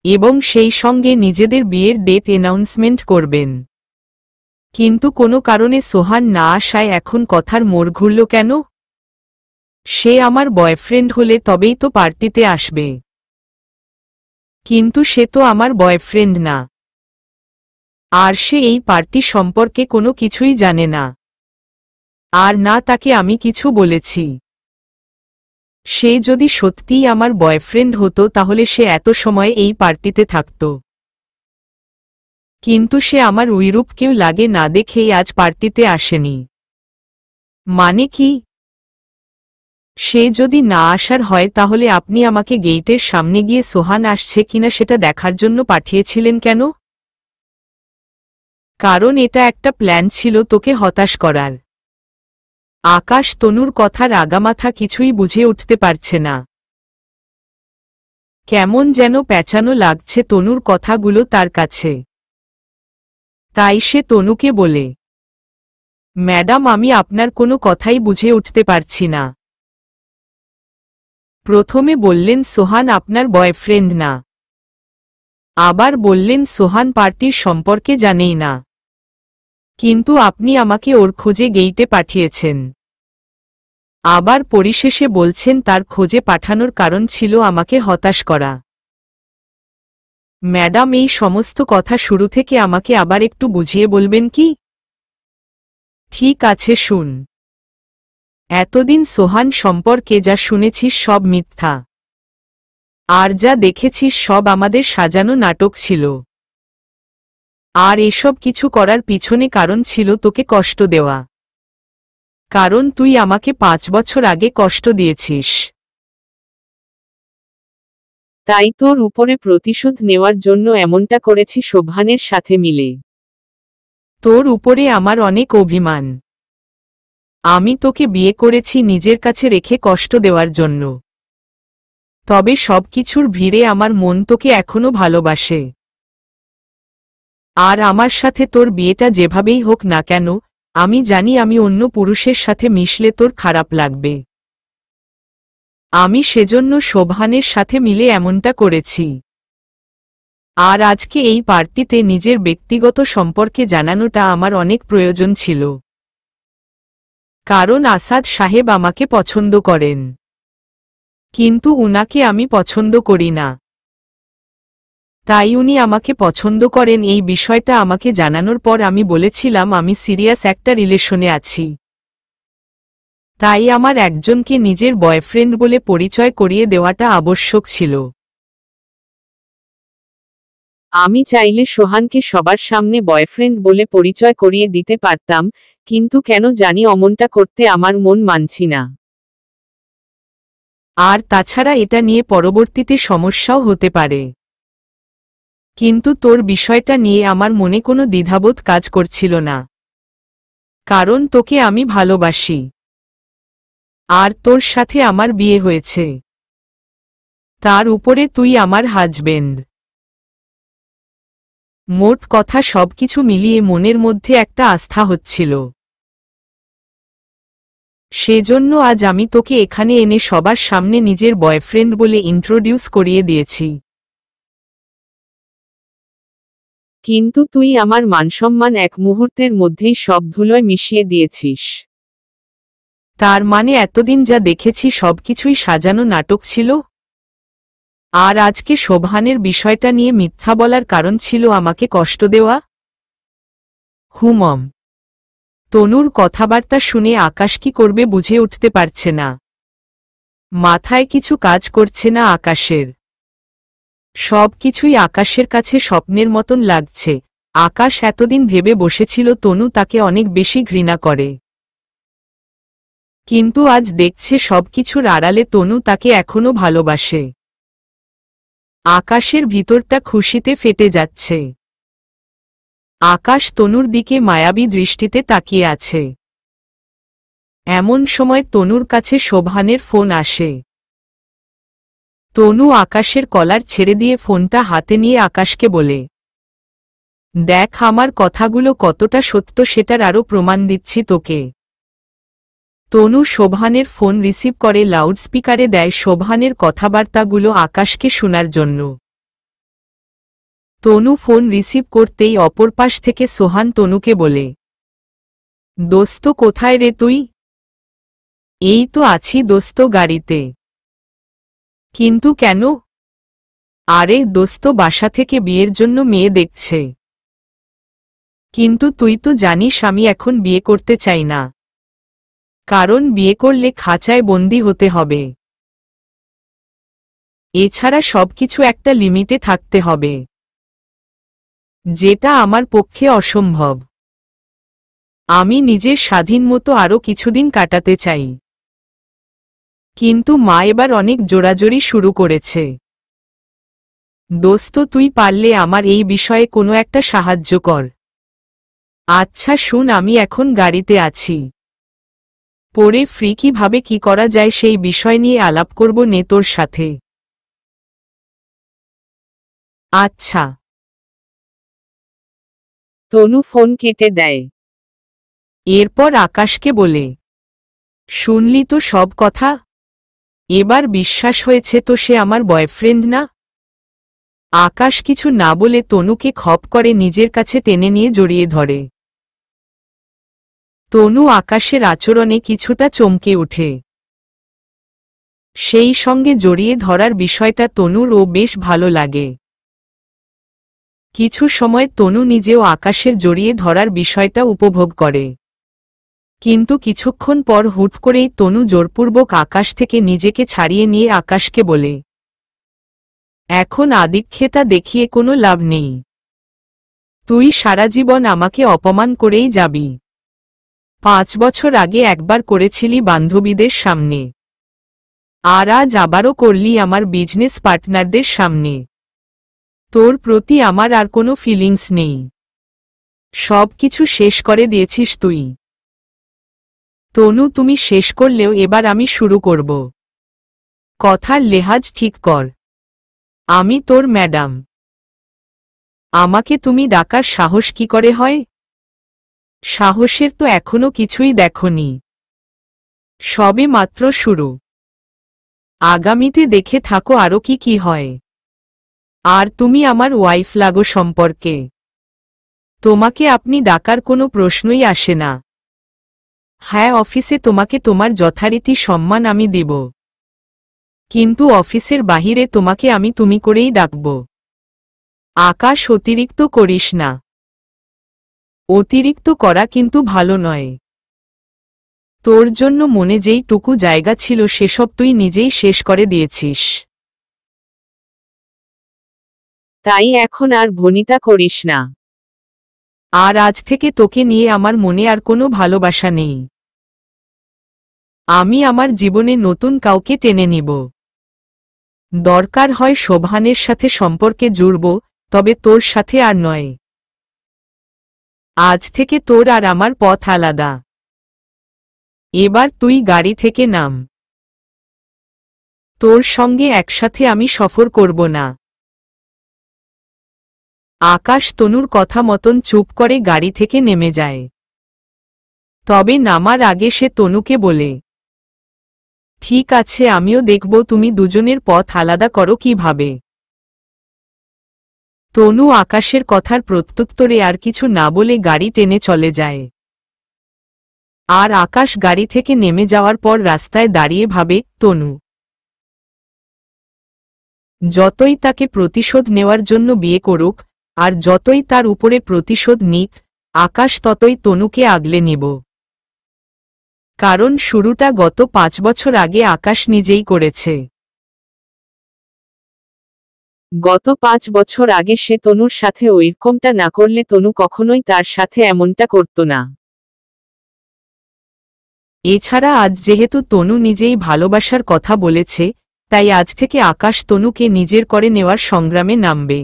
এবং সেই সঙ্গে নিজেদের বিয়ের ডেট অ্যানাউন্সমেন্ট করবেন। কিন্তু কোনো কারণে সোহান না আসায় এখন কথার মোড় ঘুরল কেন? সে আমার বয়ফ্রেন্ড হলে তবেই তো পার্টিতে আসবে। কিন্তু সে তো আমার বয়ফ্রেন্ড না। আর সে এই পার্টি সম্পর্কে কোনো কিছুই জানে না। আর না তাকে আমি কিছু বলেছি। সে যদি সত্যিই আমার বয়ফ্রেন্ড হতো তাহলে সে এত সময় এই পার্টিতে থাকত। কিন্তু সে আমার ওইরূপ কেউ লাগে না দেখেই আজ পার্টিতে আসেনি। মানে কি? সে যদি না আসার হয় তাহলে আপনি আমাকে গেটের সামনে গিয়ে সোহান আসছে কিনা সেটা দেখার জন্য পাঠিয়েছিলেন কেন? কারণ এটা একটা প্ল্যান ছিল তোকে হতাশ করার। আকাশ তনুর কথার আগামাথা কিছুই বুঝে উঠতে পারছে না। কেমন যেন প্যাঁচানো লাগছে তনুর কথাগুলো তার কাছে। তাই সে তনুকে বলে, ম্যাডাম আমি আপনার কোনো কথাই বুঝে উঠতে পারছি না। প্রথমে বললেন সোহান আপনার বয়ফ্রেন্ড না, আবার বললেন সোহান পার্টির সম্পর্কে জানেই না, কিন্তু আপনি আমাকে ওর খোঁজে গেইটে পাঠিয়েছেন। আবার পরিশেষে বলছেন তার খোঁজে পাঠানোর কারণ ছিল আমাকে হতাশ করা। ম্যাডাম এই সমস্ত কথা শুরু থেকে আমাকে আবার একটু বুঝিয়ে বলবেন কি? ঠিক আছে শুন। এতদিন সোহান সম্পর্কে যা শুনেছিস সব মিথ্যা, আর যা দেখেছিস সব আমাদের সাজানো নাটক ছিল। আর এসব কিছু করার পিছনে কারণ ছিল তোকে কষ্ট দেওয়া, কারণ তুই আমাকে 5 বছর আগে কষ্ট দিয়েছিস। তাই তোর উপরে প্রতিশোধ নেওয়ার জন্য এমনটা করেছি শোভানের সাথে মিলে। তোর উপরে আমার অনেক অভিমান। আমি তোকে বিয়ে করেছি নিজের কাছে রেখে কষ্ট দেওয়ার জন্য, তবে সবকিছুর ভিড়ে আমার মন তোকে এখনো ভালোবাসে। আর আমার সাথে তোর বিয়েটা যেভাবেই হোক না কেন, আমি জানি আমি অন্য পুরুষের সাথে মিশলে তোর খারাপ লাগবে। আমি সেজন্য শোভানের সাথে মিলে এমনটা করেছি। আর আজকে এই পার্টিতে নিজের ব্যক্তিগত সম্পর্কে জানানোটা আমার অনেক প্রয়োজন ছিল, কারণ আসাদ সাহেব আমাকে পছন্দ করেন, কিন্তু উনাকে আমি পছন্দ করি না। তাই উনি আমাকে পছন্দ করেন এই বিষয়টা আমাকে জানানোর পর আমি বলেছিলাম আমি সিরিয়াস একটা রিলেশনে আছি। তাই আমার একজনকে নিজের বয়ফ্রেন্ড বলে পরিচয় করিয়ে দেওয়াটা আবশ্যক ছিল। আমি চাইলে সোহানকে সবার সামনে বয়ফ্রেন্ড বলে পরিচয় করিয়ে দিতে পারতাম, কিন্তু কেন জানি অমনটা করতে আমার মন মানছি না। আর তাছাড়া এটা নিয়ে পরবর্তীতে সমস্যাও হতে পারে। কিন্তু তোর বিষয়টা নিয়ে আমার মনে কোনো দ্বিধাবোধ কাজ করছিল না, কারণ তোকে আমি ভালোবাসি। আর তোর সাথে আমার বিয়ে হয়েছে, তার উপরে তুই আমার হাজবেন্ড। মোট কথা সবকিছু মিলিয়ে মনের মধ্যে একটা আস্থা হচ্ছিল। সেজন্য আজ আমি তোকে এখানে এনে সবার সামনে নিজের বয়ফ্রেন্ড বলে ইন্ট্রোডিউস করিয়ে দিয়েছি। কিন্তু তুই আমার মানসম্মান এক মুহূর্তের মধ্যেই সব ধুলোয় মিশিয়ে দিয়েছিস। তার মানে এতদিন যা দেখেছি সবকিছুই সাজানো নাটক ছিল? আর আজকে শোভানের বিষয়টা নিয়ে মিথ্যা বলার কারণ ছিল আমাকে কষ্ট দেওয়া? হুমম। তনুর কথাবার্তা শুনে আকাশ কি করবে বুঝে উঠতে পারছে না। মাথায় কিছু কাজ করছে না আকাশের। সব কিছুই আকাশের কাছে স্বপ্নের মতন লাগছে। আকাশ এতদিন ভেবে বসেছিল তনু তাকে অনেক বেশি ঘৃণা করে, কিন্তু আজ দেখছে সবকিছুর আড়ালে তনু তাকে এখনো ভালোবাসে। আকাশের ভিতরটা খুশিতে ফেটে যাচ্ছে। আকাশ তনুর দিকে মায়াবী দৃষ্টিতে তাকিয়ে আছে। এমন সময় তনুর কাছে শোভানের ফোন আসে। তনু আকাশের কলার ছেড়ে দিয়ে ফোনটা হাতে নিয়ে আকাশকে বলে, দেখ আমার কথাগুলো কতটা সত্য সেটার আরও প্রমাণ দিচ্ছি তোকে। তনু শোভানের ফোন রিসিভ করে লাউডস্পিকারে দেয় শোভানের কথাবার্তাগুলো আকাশকে শোনার জন্য। তনু ফোন রিসিভ করতেই অপর পাশ থেকে সোহান তনুকে বলে, দোস্ত কোথায় রে তুই? এই তো আছি দোস্ত গাড়িতে। কিন্তু কেন? আরে দোস্ত বাসা থেকে বিয়ের জন্য মেয়ে দেখছে। কিন্তু তুই তো জানিস আমি এখন বিয়ে করতে চাই না, কারণ বিয়ে করলে খাঁচায় বন্দী হতে হবে। এছাড়া সবকিছু একটা লিমিটে থাকতে হবে, যেটা আমার পক্ষে অসম্ভব। আমি নিজের স্বাধীন মতো আরও কিছুদিন কাটাতে চাই। কিন্তু মা এবার অনেক জোরাজোরি শুরু করেছে। দোস্ত তুই পারলে আমার এই বিষয়ে কোনো একটা সাহায্য কর। আচ্ছা শুন, আমি এখন গাড়িতে আছি, পরে ফ্রি কিভাবে কি করা যায় সেই বিষয় নিয়ে আলাপ করব নে তোর সাথে। আচ্ছা। তনু ফোন কেটে দেয়। এরপর আকাশকে বলে, শুনলি তো সব কথা? এবার বিশ্বাস হয়েছে তো সে আমার বয়ফ্রেন্ড না? আকাশ কিছু না বলে তনুকে খপ করে নিজের কাছে টেনে নিয়ে জড়িয়ে ধরে। তনু আকাশের আচরণে কিছুটা চমকে ওঠে। সেই সঙ্গে জড়িয়ে ধরার বিষয়টা তনুরও বেশ ভালো লাগে। কিছু সময় তনু নিজেও আকাশের জড়িয়ে ধরার বিষয়টা উপভোগ করে। কিন্তু কিছুক্ষণ পর হুট করেই তনু জোরপূর্বক আকাশ থেকে নিজেকে ছাড়িয়ে নিয়ে আকাশকে বলে, এখন আদিক্ষেতা দেখিয়ে কোনো লাভ নেই। তুই সারা জীবন আমাকে অপমান করেই যাবি। 5 বছর আগে একবার করেছিলি বান্ধবীদের সামনে, আর আজ আবারও করলি আমার বিজনেস পার্টনারদের সামনে। তোর প্রতি আমার আর কোনো ফিলিংস নেই। সব কিছু শেষ করে দিয়েছিস তুই। তনু, তুমি শেষ করলেও এবার আমি শুরু করব। কথার লেহাজ ঠিক কর। আমি তোর ম্যাডাম। আমাকে তুমি ডাকার সাহস কি করে হয়? সাহসের তো এখনো কিছুই দেখনি। সবে মাত্র শুরু। আগামীতে দেখে থাকো আরও কি কি হয়। আর তুমি আমার ওয়াইফ লাগো সম্পর্কে। তোমাকে আপনি ডাকার কোনো প্রশ্নই আসে না। হ্যাঁ, অফিসে তোমাকে তোমার যথারীতি সম্মান আমি দেব, কিন্তু অফিসের বাহিরে তোমাকে আমি তুমি করেই ডাকব। আকাশ, অতিরিক্ত করিস না। অতিরিক্ত করা কিন্তু ভালো নয়। তোর জন্য মনে যেইটুকু জায়গা ছিল সেসব তুই নিজেই শেষ করে দিয়েছিস। তাই এখন আর ভনিতা করিস না। আর আজ থেকে তোকে নিয়ে আমার মনে আর কোনো ভালোবাসা নেই। আমি আমার জীবনে নতুন কাউকে টেনে নিব। দরকার হয় শোভানের সাথে সম্পর্কে জুড়ব, তবে তোর সাথে আর নয়। আজ থেকে তোর আর আমার পথ আলাদা। এবার তুই গাড়ি থেকে নাম। তোর সঙ্গে একসাথে আমি সফর করব না। আকাশ তনুর কথা মতন চুপ করে গাড়ি থেকে নেমে যায়। তবে নামার আগে সে তনুকে বলে, ঠিক আছে, আমিও দেখব তুমি দুজনের পথ আলাদা করো কিভাবে। তনু আকাশের কথার প্রত্যুত্তরে আর কিছু না বলে গাড়ি টেনে চলে যায়। আর আকাশ গাড়ি থেকে নেমে যাওয়ার পর রাস্তায় দাঁড়িয়ে ভাবে, তনু যতই তাকে প্রতিশোধ নেওয়ার জন্য বিয়ে করুক, আর যতই তার উপরে প্রতিশোধ নিক, আকাশ ততই তনুকে আগলে নিব। কারণ শুরুটা গত 5 বছর আগে আকাশ নিজেই করেছে। গত 5 বছর আগে সে তনুর সাথে ওইরকমটা না করলে তনু কখনোই তার সাথে এমনটা করত না। এছাড়া আজ যেহেতু তনু নিজেই ভালোবাসার কথা বলেছে, তাই আজ থেকে আকাশ তনুকে নিজের করে নেওয়ার সংগ্রামে নামবে।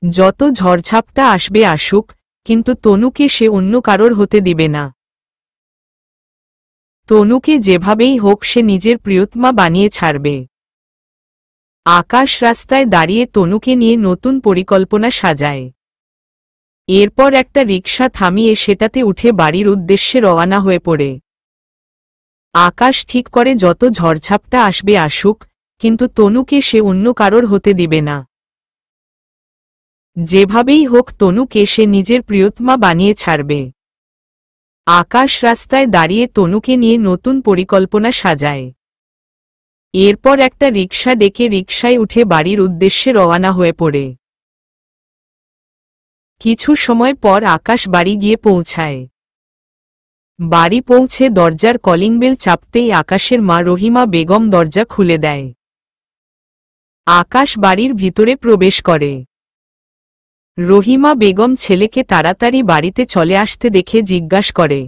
যত ঝড়ঝাপটা আসবে আসুক, কিন্তু তনুকে সে অন্য কারোর হতে দিবে না। তনুকে যেভাবেই হোক সে নিজের প্রিয়তমা বানিয়ে ছাড়বে। আকাশ রাস্তায় দাঁড়িয়ে তনুকে নিয়ে নতুন পরিকল্পনা সাজায়। এরপর একটা রিকশা থামিয়ে সেটাতে উঠে বাড়ির উদ্দেশ্যে রওনা হয়ে পড়ে। আকাশ ঠিক করে যত ঝড়ঝাপটা আসবে আসুক, কিন্তু তনুকে সে অন্য কারোর হতে দিবে না। যেভাবেই হোক তনুকে সে নিজের প্রিয়তমা বানিয়ে ছাড়বে। আকাশ রাস্তায় দাঁড়িয়ে তনুকে নিয়ে নতুন পরিকল্পনা সাজায়। এরপর একটা রিকশা ডেকে রিকশায় উঠে বাড়ির উদ্দেশ্যে রওনা হয়ে পড়ে। কিছু সময় পর আকাশ বাড়ি গিয়ে পৌঁছায়। বাড়ি পৌঁছে দরজার কলিং বেল চাপতেই আকাশের মা রহিমা বেগম দরজা খুলে দেয়। আকাশ বাড়ির ভিতরে প্রবেশ করে। রহিমা বেগম ছেলেকে তাড়াতাড়ি বাড়িতে চলে আসতে দেখে জিজ্ঞাসা করে,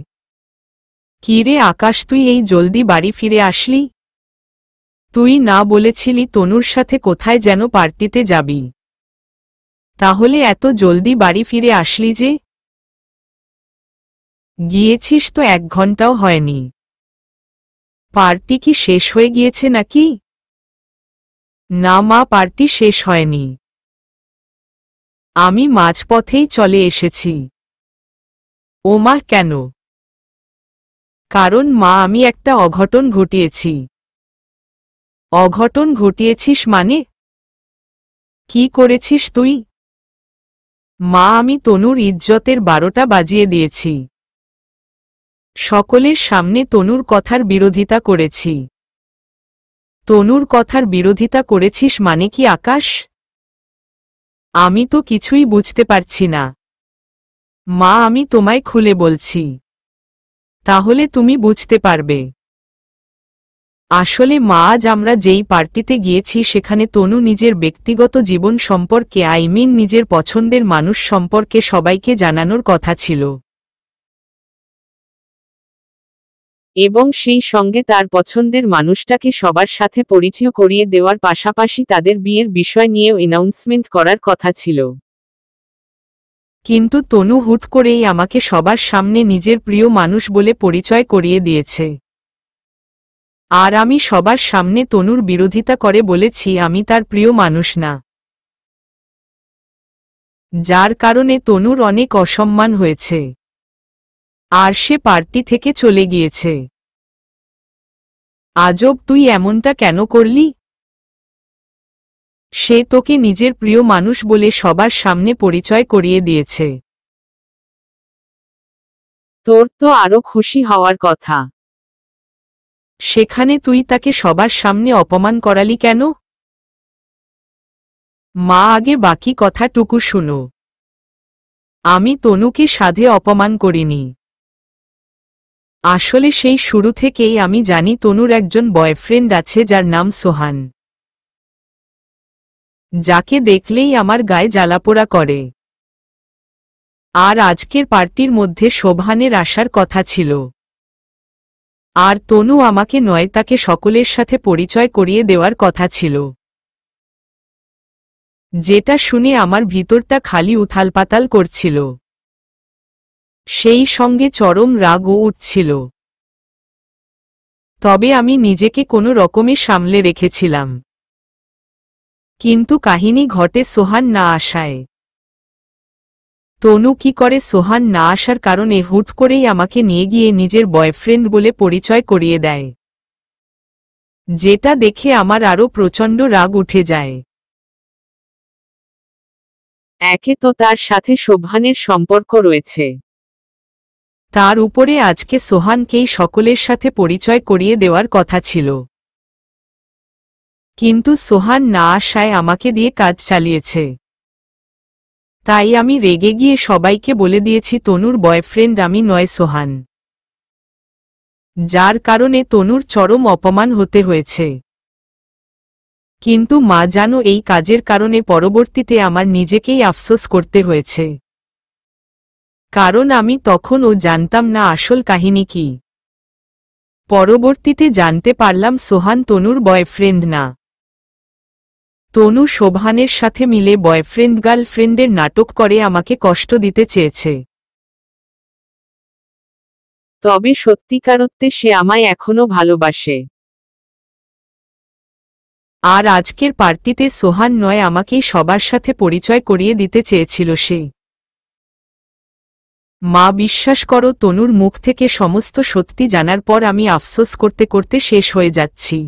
কি রে আকাশ, তুই এই জলদি বাড়ি ফিরে আসলি? তুই না বলেছিলি তনুর সাথে কোথায় যেন পার্টিতে যাবি? তাহলে এত জলদি বাড়ি ফিরে আসলি যে? গিয়েছিস তো 1 ঘন্টাও হয়নি। পার্টি কি শেষ হয়ে গিয়েছে নাকি? না মা, পার্টি শেষ হয়নি। আমি মাঝপথেই চলে এসেছি। ও মা, কেন? কারণ মা, আমি একটা অঘটন ঘটিয়েছি। অঘটন ঘটিয়েছিস মানে? কি করেছিস তুই? মা, আমি তনুর ইজ্জতের 12টা বাজিয়ে দিয়েছি। সকলের সামনে তনুর কথার বিরোধিতা করেছি। তনুর কথার বিরোধিতা করেছিস মানে কি আকাশ? আমি তো কিছুই বুঝতে পারছি না। মা, আমি তোমায় খুলে বলছি, তাহলে তুমি বুঝতে পারবে। আসলে মা, আজ আমরা যেই পার্টিতে গিয়েছি সেখানে তনু নিজের ব্যক্তিগত জীবন সম্পর্কে, নিজের পছন্দের মানুষ সম্পর্কে সবাইকে জানানোর কথা ছিল। এবং সেই সঙ্গে তার পছন্দের মানুষটাকে সবার সাথে পরিচয় করিয়ে দেওয়ার পাশাপাশি তাদের বিয়ের বিষয় নিয়েও অ্যানাউন্সমেন্ট করার কথা ছিল। কিন্তু তনু হুট করেই আমাকে সবার সামনে নিজের প্রিয় মানুষ বলে পরিচয় করিয়ে দিয়েছে। আর আমি সবার সামনে তনুর বিরোধিতা করে বলেছি আমি তার প্রিয় মানুষ না। যার কারণে তনুর অনেক অসম্মান হয়েছে। আর সে পার্টি থেকে চলে গিয়েছে। আজব, তুই এমনটা কেন করলি? সে তোকে নিজের প্রিয় মানুষ বলে সবার সামনে পরিচয় করিয়ে দিয়েছে। তোর তো আরো খুশি হওয়ার কথা। সেখানে তুই তাকে সবার সামনে অপমান করালি কেন? মা, আগে বাকি কথাটুকু শুনো। আমি তনুকে সাধে অপমান করিনি। আসলে সেই শুরু থেকেই আমি জানি তনুর একজন বয়ফ্রেন্ড আছে যার নাম সোহান, যাকে দেখলেই আমার গায়ে জ্বালাপোড়া করে। আর আজকের পার্টির মধ্যে সোহানের আসার কথা ছিল। আর তনু আমাকে নয়, তাকে সকলের সাথে পরিচয় করিয়ে দেওয়ার কথা ছিল। যেটা শুনে আমার ভিতরটা খালি উথালপাতাল করছিল। সেই সঙ্গে চরম রাগও উঠছিল। তবে আমি নিজেকে কোনো রকমে সামলে রেখেছিলাম। কিন্তু কাহিনী ঘটে সোহান না আসায়। তনু কি করে সোহান না আসার কারণে হুট করেই আমাকে নিয়ে গিয়ে নিজের বয়ফ্রেন্ড বলে পরিচয় করিয়ে দেয়। যেটা দেখে আমার আরও প্রচণ্ড রাগ উঠে যায়। একে তো তার সাথে সোহানের সম্পর্ক রয়েছে, তার উপরে আজকে সোহানকেই সকলের সাথে পরিচয় করিয়ে দেওয়ার কথা ছিল। কিন্তু সোহান না আসায় আমাকে দিয়ে কাজ চালিয়েছে। তাই আমি রেগে গিয়ে সবাইকে বলে দিয়েছি তনুর বয়ফ্রেন্ড আমি নয়, সোহান। যার কারণে তনুর চরম অপমান হতে হয়েছে। কিন্তু মা জানো, এই কাজের কারণে পরবর্তীতে আমার নিজেকেই আফসোস করতে হয়েছে। কারণ আমি তখনও জানতাম না আসল কাহিনী কি। পরবর্তীতে জানতে পারলাম সোহান তনুর বয়ফ্রেন্ড না। তনু সোহানের সাথে মিলে বয়ফ্রেন্ড গার্লফ্রেন্ডের নাটক করে আমাকে কষ্ট দিতে চেয়েছে। তবে সত্যিকারত্বে সে আমায় এখনো ভালোবাসে। আর আজকের পার্টিতে সোহান নয়, আমাকেই সবার সাথে পরিচয় করিয়ে দিতে চেয়েছিল সে। মা, বিশ্বাস করো, তনুর মুখ থেকে সমস্ত সত্যি জানার পর আমি আফসোস করতে করতে শেষ হয়ে যাচ্ছি।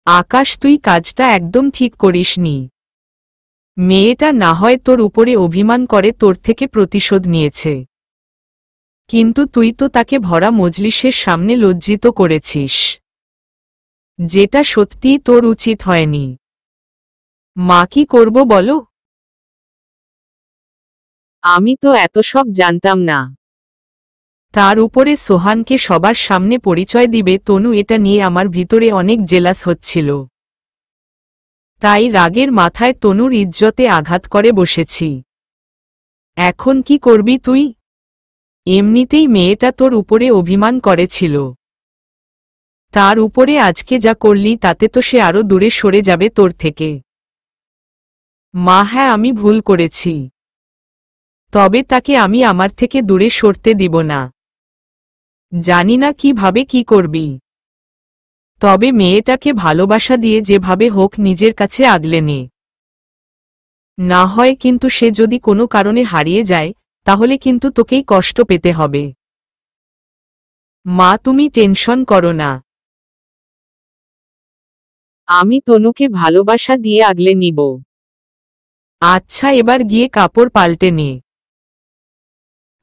আকাশ, তুই কাজটা একদম ঠিক করিসনি। মেয়েটা না হয় তোর উপরে অভিমান করে তোর থেকে প্রতিশোধ নিয়েছে, কিন্তু তুই তো তাকে ভরা মজলিসের সামনে লজ্জিত করেছিস, যেটা সত্যিই তোর উচিত হয়নি। মা, কি করব বলো? আমি তো এত সব জানতাম না। তার উপরে সোহানকে সবার সামনে পরিচয় দিবে তনু, এটা নিয়ে আমার ভিতরে অনেক জেলাস হচ্ছিল। তাই রাগের মাথায় তনুর ইজ্জতে আঘাত করে বসেছি। এখন কি করবি তুই? এমনিতেই মেয়েটা তোর উপরে অভিমান করেছিল, তার উপরে আজকে যা করলি তাতে তো সে আরো দূরে সরে যাবে তোর থেকে। মা, হ্যাঁ, আমি ভুল করেছি। তবে তাকে আমি আমার থেকে দূরে সরতে দিব না। জানি না কিভাবে কি করবি। তবে মেয়েটাকে ভালোবাসা দিয়ে যেভাবে হোক নিজের কাছে আগলে নে। না হয় কিন্তু সে যদি কোনো কারণে হারিয়ে যায়, তাহলে কিন্তু তোকেই কষ্ট পেতে হবে। মা, তুমি টেনশন করো না। আমি তনুকে ভালোবাসা দিয়ে আগলে নিব। আচ্ছা, এবার গিয়ে কাপড় পাল্টে নে।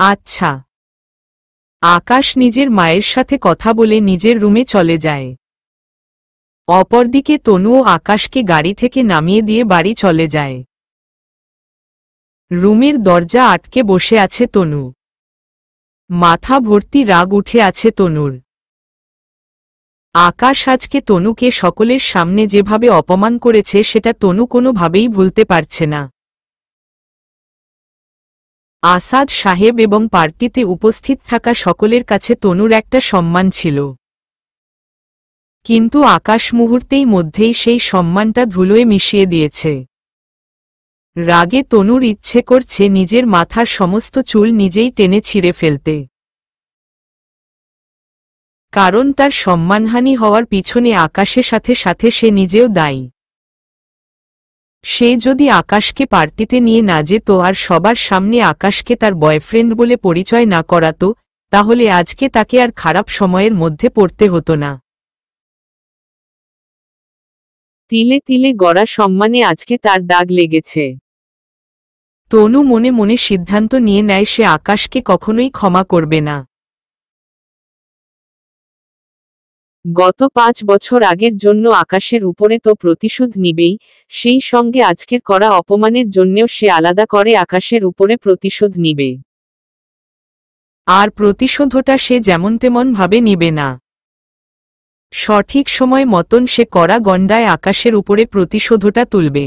আচ্ছা। আকাশ নিজের মায়ের সাথে কথা বলে নিজের রুমে চলে যায়। অপরদিকে তনুও আকাশকে গাড়ি থেকে নামিয়ে দিয়ে বাড়ি চলে যায়। রুমের দরজা আটকে বসে আছে তনু। মাথা ভর্তি রাগ উঠে আছে তনুর। আকাশ আজকে তনুকে সকলের সামনে যেভাবে অপমান করেছে সেটা তনু কোনোভাবেই ভুলতে পারছে না। আসাদ সাহেব এবং পার্টিতে উপস্থিত থাকা সকলের কাছে তনুর একটা সম্মান ছিল, কিন্তু আকাশ মুহূর্তেই মধ্যেই সেই সম্মানটা ধুলোয় মিশিয়ে দিয়েছে। রাগে তনুর ইচ্ছে করছে নিজের মাথার সমস্ত চুল নিজেই টেনে ছিঁড়ে ফেলতে, কারণ তার সম্মানহানি হওয়ার পিছনে আকাশের সাথে সাথে সে নিজেও দায়ী। সে যদি আকাশকে পার্টিতে নিয়ে না যেত আর সবার সামনে আকাশকে তার বয়ফ্রেন্ড বলে পরিচয় না করাতো, তাহলে আজকে তাকে আর খারাপ সময়ের মধ্যে পড়তে হতো না। তিলে তিলে গড়া সম্মানে আজকে তার দাগ লেগেছে। তনু মনে মনে সিদ্ধান্ত নিয়ে নেয় সে আকাশকে কখনোই ক্ষমা করবে না। গত 5 বছর আগের জন্য আকাশের উপরে তো প্রতিশোধ নিবেই, সেই সঙ্গে আজকের করা অপমানের জন্যেও সে আলাদা করে আকাশের উপরে প্রতিশোধ নিবে। আর প্রতিশোধটা সে যেমন তেমন ভাবে নিবে না। সঠিক সময় মতন সে কড়া গণ্ডায় আকাশের উপরে প্রতিশোধটা তুলবে।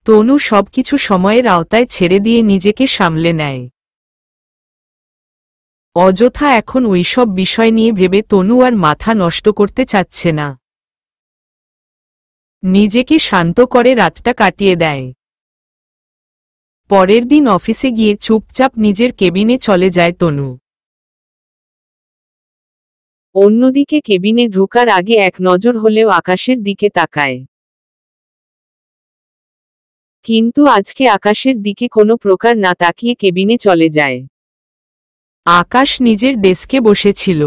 তনু সবকিছু সময়ের আওতায় ছেড়ে দিয়ে নিজেকে সামলে নেয়। অযথা এখন ওইসব বিষয় নিয়ে ভেবে তনু আর মাথা নষ্ট করতে চাচ্ছে না। নিজেকে শান্ত করে রাতটা কাটিয়ে দেয়। পরের দিন অফিসে গিয়ে চুপচাপ নিজের কেবিনে চলে যায় তনু। অন্যদিকে কেবিনে ঢোকার আগে এক নজর হলেও আকাশের দিকে তাকায়, কিন্তু আজকে আকাশের দিকে কোনো প্রকার না তাকিয়ে কেবিনে চলে যায়। আকাশ নিজের ডেস্কে বসেছিল।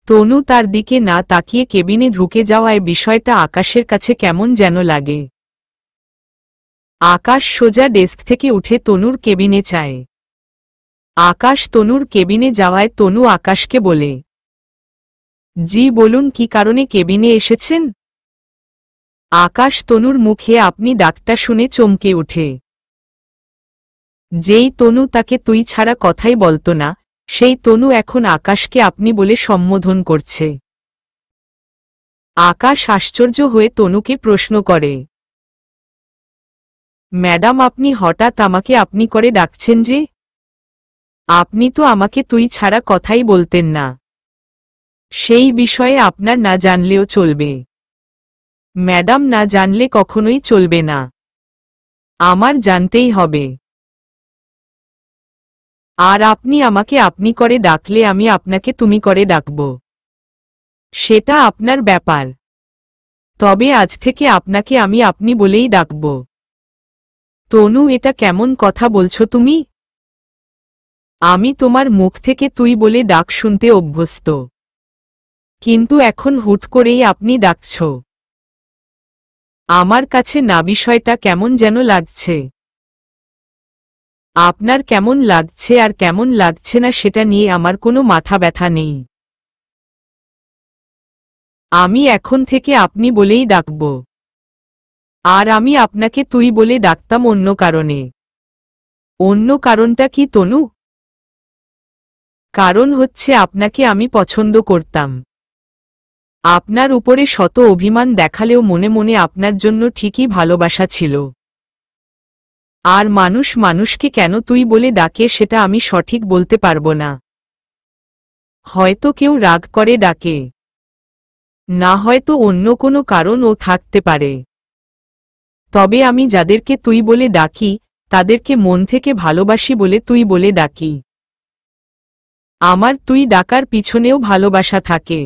তনু তার দিকে না তাকিয়ে কেবিনে ঢুকে যাওয়ায় বিষয়টা আকাশের কাছে কেমন যেন লাগে। আকাশ সোজা ডেস্ক থেকে উঠে তনুর কেবিনে চায়। আকাশ তনুর কেবিনে যাওয়ায় তনু আকাশকে বলে, জি বলুন, কি কারণে কেবিনে এসেছেন? আকাশ তনুর মুখে আপনি ডাকটা শুনে চমকে ওঠে। যেই তনু তাকে তুই ছাড়া কথাই বলতো না, সেই তনু এখন আকাশকে আপনি বলে সম্বোধন করছে। আকাশ আশ্চর্য হয়ে তনুকে প্রশ্ন করে, ম্যাডাম, আপনি হঠাৎ আমাকে আপনি করে ডাকছেন যে? আপনি তো আমাকে তুই ছাড়া কথাই বলতেন না। সেই বিষয়ে আপনার না জানলেও চলবে। ম্যাডাম, না জানলে কখনোই চলবে না, আমার জানতেই হবে। আর আপনি আমাকে আপনি করে ডাকলে আমি আপনাকে তুমি করে ডাকব, সেটা আপনার ব্যাপার। তবে আজ থেকে আপনাকে আমি আপনি বলেই ডাকব। তনু, এটা কেমন কথা বলছো তুমি? আমি তোমার মুখ থেকে তুই বলে ডাক শুনতে অভ্যস্ত, কিন্তু এখন হুট করেই আপনি ডাকছ। আমার কাছে না বিষয়টা কেমন যেন লাগছে। আপনার কেমন লাগছে আর কেমন লাগছে না সেটা নিয়ে আমার কোনো মাথা ব্যথা নেই। আমি এখন থেকে আপনি বলেই ডাকব। আর আমি আপনাকে তুই বলে ডাকতাম অন্য কারণে। অন্য কারণটা কি তনু? কারণ হচ্ছে আপনাকে আমি পছন্দ করতাম। আপনার উপরে শত অভিমান দেখালেও মনে মনে আপনার জন্য ঠিকই ভালোবাসা ছিল। আর মানুষ মানুষকে কেন তুই বলে ডাকে সেটা আমি সঠিক বলতে পারবো না। হয়তো কেউ রাগ করে ডাকে, না হয়তো অন্য কোনো কারণও থাকতে পারে। তবে আমি যাদেরকে তুই বলে ডাকি, তাদেরকে মন থেকে ভালোবাসি বলে তুই বলে ডাকি। আমার তুই ডাকার পিছনেও ভালোবাসা থাকে।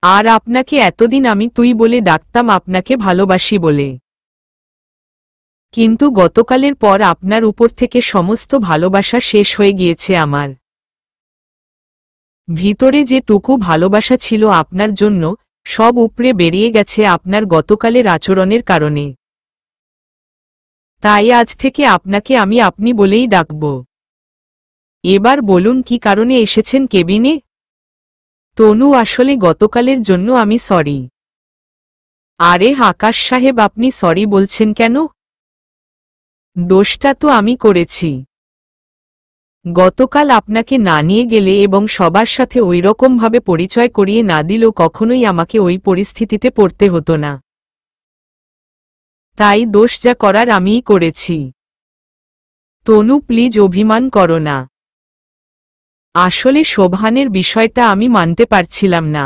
আর আপনাকে এতদিন আমি তুই বলে ডাকতাম আপনাকে ভালোবাসি বলে। কিন্তু গতকালের পর আপনার উপর থেকে সমস্ত ভালোবাসা শেষ হয়ে গিয়েছে আমার। ভিতরে যেটুকু ভালোবাসা ছিল আপনার জন্য সব উপড়ে বেরিয়ে গেছে আপনার গতকালের আচরণের কারণে। তাই আজ থেকে আপনাকে আমি আপনি বলেই ডাকব। এবার বলুন কি কারণে এসেছেন কেবিনে? তনু আসলে গতকালের জন্য আমি সরি। আরে আকাশ সাহেব আপনি সরি বলছেন কেন? দোষটা তো আমি করেছি। গতকাল আপনাকে না নিয়ে গেলে এবং সবার সাথে ওইরকমভাবে পরিচয় করিয়ে না দিলেও কখনোই আমাকে ওই পরিস্থিতিতে পড়তে হতো না। তাই দোষ যা করার আমিই করেছি। তনু প্লিজ অভিমান করো না। আসলে শোভানের বিষয়টা আমি মানতে পারছিলাম না।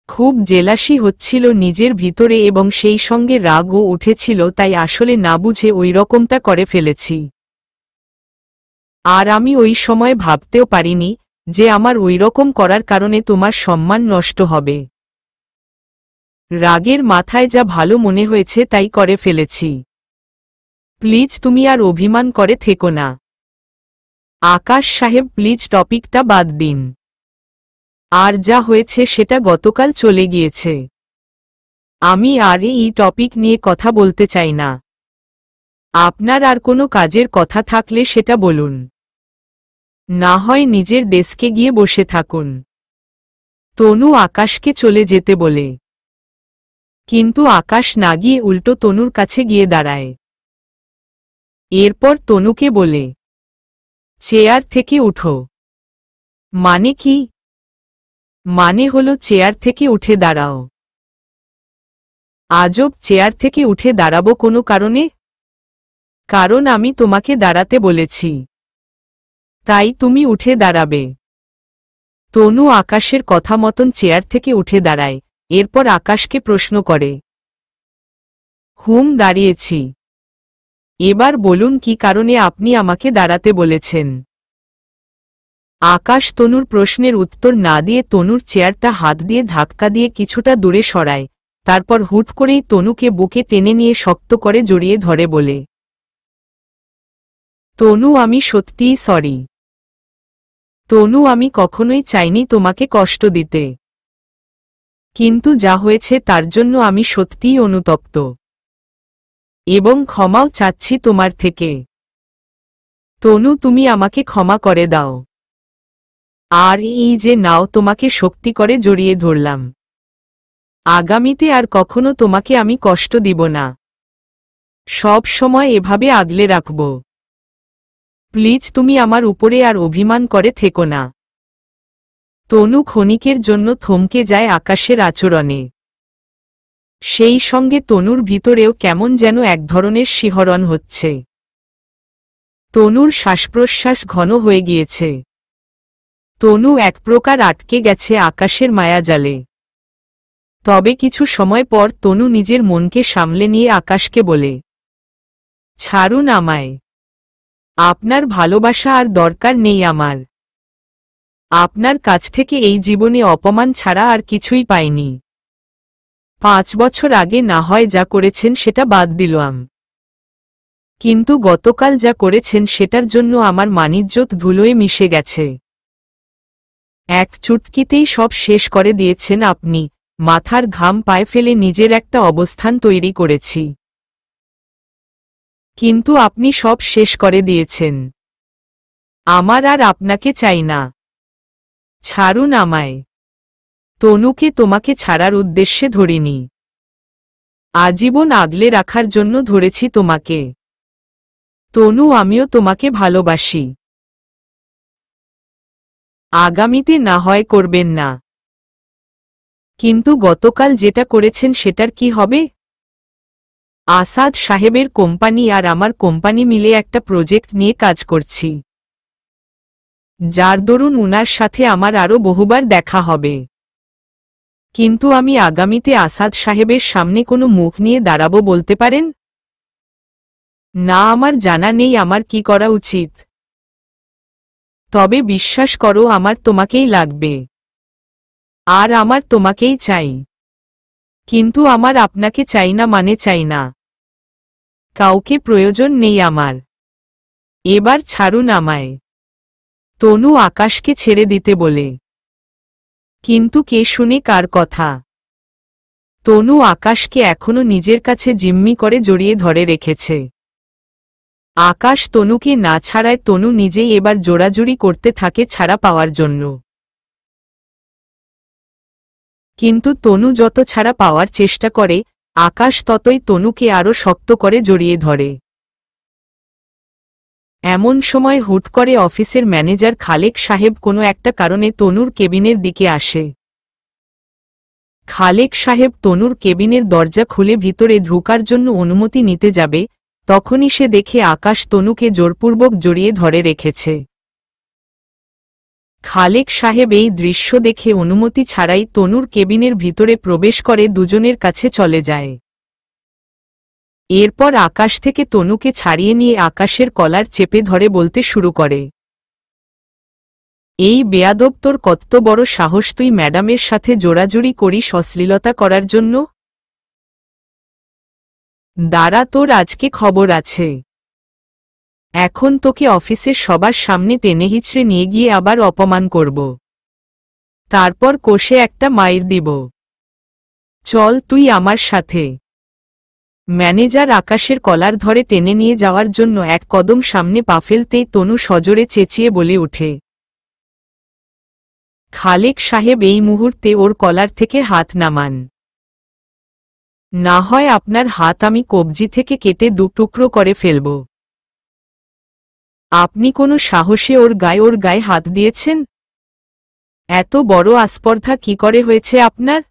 খুব জেলাসি হচ্ছিল নিজের ভিতরে এবং সেই সঙ্গে রাগও উঠেছিল, তাই আসলে না বুঝে ওই রকমটা করে ফেলেছি। আর আমি ওই সময় ভাবতেও পারিনি যে আমার ওই রকম করার কারণে তোমার সম্মান নষ্ট হবে। রাগের মাথায় যা ভালো মনে হয়েছে তাই করে ফেলেছি। প্লিজ তুমি আর অভিমান করে থেকো না। আকাশ সাহেব প্লিজ টপিকটা বাদ দিন। আর যা হয়েছে সেটা গতকাল চলে গিয়েছে। আমি আর এই টপিক নিয়ে কথা বলতে চাই না। আপনার আর কোনো কাজের কথা থাকলে সেটা বলুন, না হয় নিজের ডেস্কে গিয়ে বসে থাকুন। তনু আকাশকে চলে যেতে বলে, কিন্তু আকাশ না গিয়ে উল্টো তনুর কাছে গিয়ে দাঁড়ায়। এরপর তনুকে বলে, চেয়ার থেকে উঠো। মানে কি? মানে হলো চেয়ার থেকে উঠে দাঁড়াও। আজব, চেয়ার থেকে উঠে দাঁড়াবো কোনো কারণে? কারণ আমি তোমাকে দাঁড়াতে বলেছি, তাই তুমি উঠে দাঁড়াবে। তনু আকাশের কথা মতন চেয়ার থেকে উঠে দাঁড়ায়। এরপর আকাশকে প্রশ্ন করে, দাঁড়িয়েছি। এবার বলুন কি কারণে আপনি আমাকে দাঁড়াতে বলেছেন? আকাশ তনুর প্রশ্নের উত্তর না দিয়ে তনুর চেয়ারটা হাত দিয়ে ধাক্কা দিয়ে কিছুটা দূরে সরায়। তারপর হুট করেই তনুকে বুকে টেনে নিয়ে শক্ত করে জড়িয়ে ধরে বলে, তনু আমি সত্যিই সরি। তনু আমি কখনোই চাইনি তোমাকে কষ্ট দিতে, কিন্তু যা হয়েছে তার জন্য আমি সত্যিই অনুতপ্ত এবং ক্ষমাও চাচ্ছি তোমার থেকে। তনু তুমি আমাকে ক্ষমা করে দাও। আর এই যে নাও, তোমাকে শক্তি করে জড়িয়ে ধরলাম। আগামীতে আর কখনো তোমাকে আমি কষ্ট দিব না। সব সময় এভাবে আগলে রাখব। প্লিজ তুমি আমার উপরে আর অভিমান করে থেকো না। তনু ক্ষণিকের জন্য থমকে যায় আকাশের আচরণে। সেই সঙ্গে তনুর ভিতরেও কেমন যেন এক ধরনের শিহরণ হচ্ছে। তনুর শ্বাসপ্রশ্বাস ঘন হয়ে গিয়েছে। তনু এক প্রকার আটকে গেছে আকাশের মায়াজালে। তবে কিছু সময় পর তনু নিজের মনকে সামলে নিয়ে আকাশকে বলে, ছাড়ুন আমায়। আপনার ভালোবাসা আর দরকার নেই আমার। আপনার কাছ থেকে এই জীবনে অপমান ছাড়া আর কিছুই পাইনি। 5 বছর আগে না হয় যা করেছেন সেটা বাদ দিলাম, কিন্তু গতকাল যা করেছেন সেটার জন্য আমার মানিজ্যত ধুলোয় মিশে গেছে। এক চুটকিতেই সব শেষ করে দিয়েছেন আপনি। মাথার ঘাম পায়ে ফেলে নিজের একটা অবস্থান তৈরি করেছি, কিন্তু আপনি সব শেষ করে দিয়েছেন। আমার আর আপনাকে চাই না। ছাড়ুন আমায়। তনুকে তোমাকে ছাড়ার উদ্দেশ্যে ধরিনি, আজীবন আগলে রাখার জন্য ধরেছি তোমাকে। তনু আমিও তোমাকে ভালোবাসি। আগামীতে না হয় করবেন না, কিন্তু গতকাল যেটা করেছেন সেটার কি হবে? আসাদ সাহেবের কোম্পানি আর আমার কোম্পানি মিলে একটা প্রজেক্ট নিয়ে কাজ করছি, যার দরুন উনার সাথে আমার আরও বহুবার দেখা হবে। কিন্তু আমি আগামীতে আসাদ সাহেবের সামনে কোনো মুখ নিয়ে দাঁড়াবো বলতে পারেন? না, আমার জানা নেই আমার কি করা উচিত। তবে বিশ্বাস করো আমার তোমাকেই লাগবে, আর আমার তোমাকেই চাই। কিন্তু আমার আপনাকে চাই না মানে চাই না। কাউকে প্রয়োজন নেই আমার। এবার ছাড়ুন আমায়। তনু আকাশকে ছেড়ে দিতে বলে। কিন্তু কে শুনে কার কথা? তনু আকাশকে এখনো নিজের কাছে জিম্মি করে জড়িয়ে ধরে রেখেছে। আকাশ তনুকে না ছাড়ায় তনু নিজেই এবার জোড়াজুড়ি করতে থাকে ছাড়া পাওয়ার জন্য। কিন্তু তনু যত ছাড়া পাওয়ার চেষ্টা করে, আকাশ ততই তনুকে আরো শক্ত করে জড়িয়ে ধরে। এমন সময় হুট করে অফিসের ম্যানেজার খালেক সাহেব কোনো একটা কারণে তনুর কেবিনের দিকে আসে। খালেক সাহেব তনুর কেবিনের দরজা খুলে ভিতরে ঢোকার জন্য অনুমতি নিতে যাবে, তখনই সে দেখে আকাশ তনুকে জোরপূর্বক জড়িয়ে ধরে রেখেছে। খালেক সাহেব এই দৃশ্য দেখে অনুমতি ছাড়াই তনুর কেবিনের ভিতরে প্রবেশ করে দুজনের কাছে চলে যায়। এরপর আকাশ থেকে তনুকে ছাড়িয়ে নিয়ে আকাশের কলার চেপে ধরে বলতে শুরু করে, এই বেয়াদব, তোর কত বড় সাহস তুই ম্যাডামের সাথে জোড়াজুড়ি করিস অশ্লীলতা করার জন্য? দাঁড়া, তোর আজকে খবর আছে। এখন তোকে অফিসের সবার সামনে টেনে হিচড়ে নিয়ে গিয়ে আবার অপমান করব। তারপর কষে একটা মাইর দিব। চল তুই আমার সাথে। ম্যানেজার আকাশের কলার ধরে টেনে নিয়ে যাওয়ার জন্য এক কদম সামনে পা ফেলতেই তনু সজোরে চেঁচিয়ে বলে ওঠে। খালেক সাহেব এই মুহূর্তে ওর কলার থেকে হাত নামান। না হয় আপনার হাত আমি কবজি থেকে কেটে দু টুকরো করে ফেলব। আপনি কোনো সাহসে ওর গায়ে হাত দিয়েছেন? এত বড় আস্পর্ধা কি করে হয়েছে আপনার?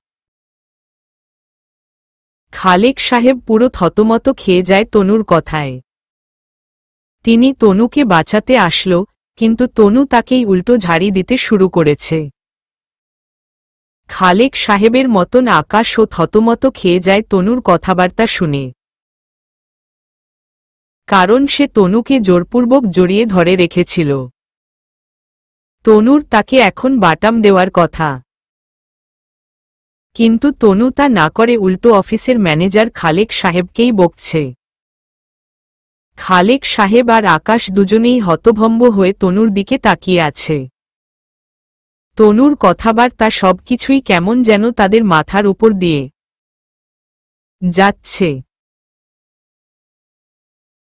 খালেক সাহেব পুরো থতমত খেয়ে যায় তনুর কথায়। তিনি তনুকে বাঁচাতে আসলো, কিন্তু তনু তাকেই উল্টো ঝাড়ি দিতে শুরু করেছে। খালেক সাহেবের মতন আকাশও থতমত খেয়ে যায় তনুর কথাবার্তা শুনে। কারণ সে তনুকে জোরপূর্বক জড়িয়ে ধরে রেখেছিল। তনুর তাকে এখন বাটাম দেওয়ার কথা, কিন্তু তনু তা না করে উল্টো অফিসের ম্যানেজার খালেক সাহেবকেই বকছে। খালেক সাহেব আর আকাশ দুজনেই হতভম্ব হয়ে তনুর দিকে তাকিয়ে আছে। তনুর কথাবার্তা সবকিছুই কেমন যেন তাদের মাথার উপর দিয়ে যাচ্ছে।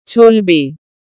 চলবে।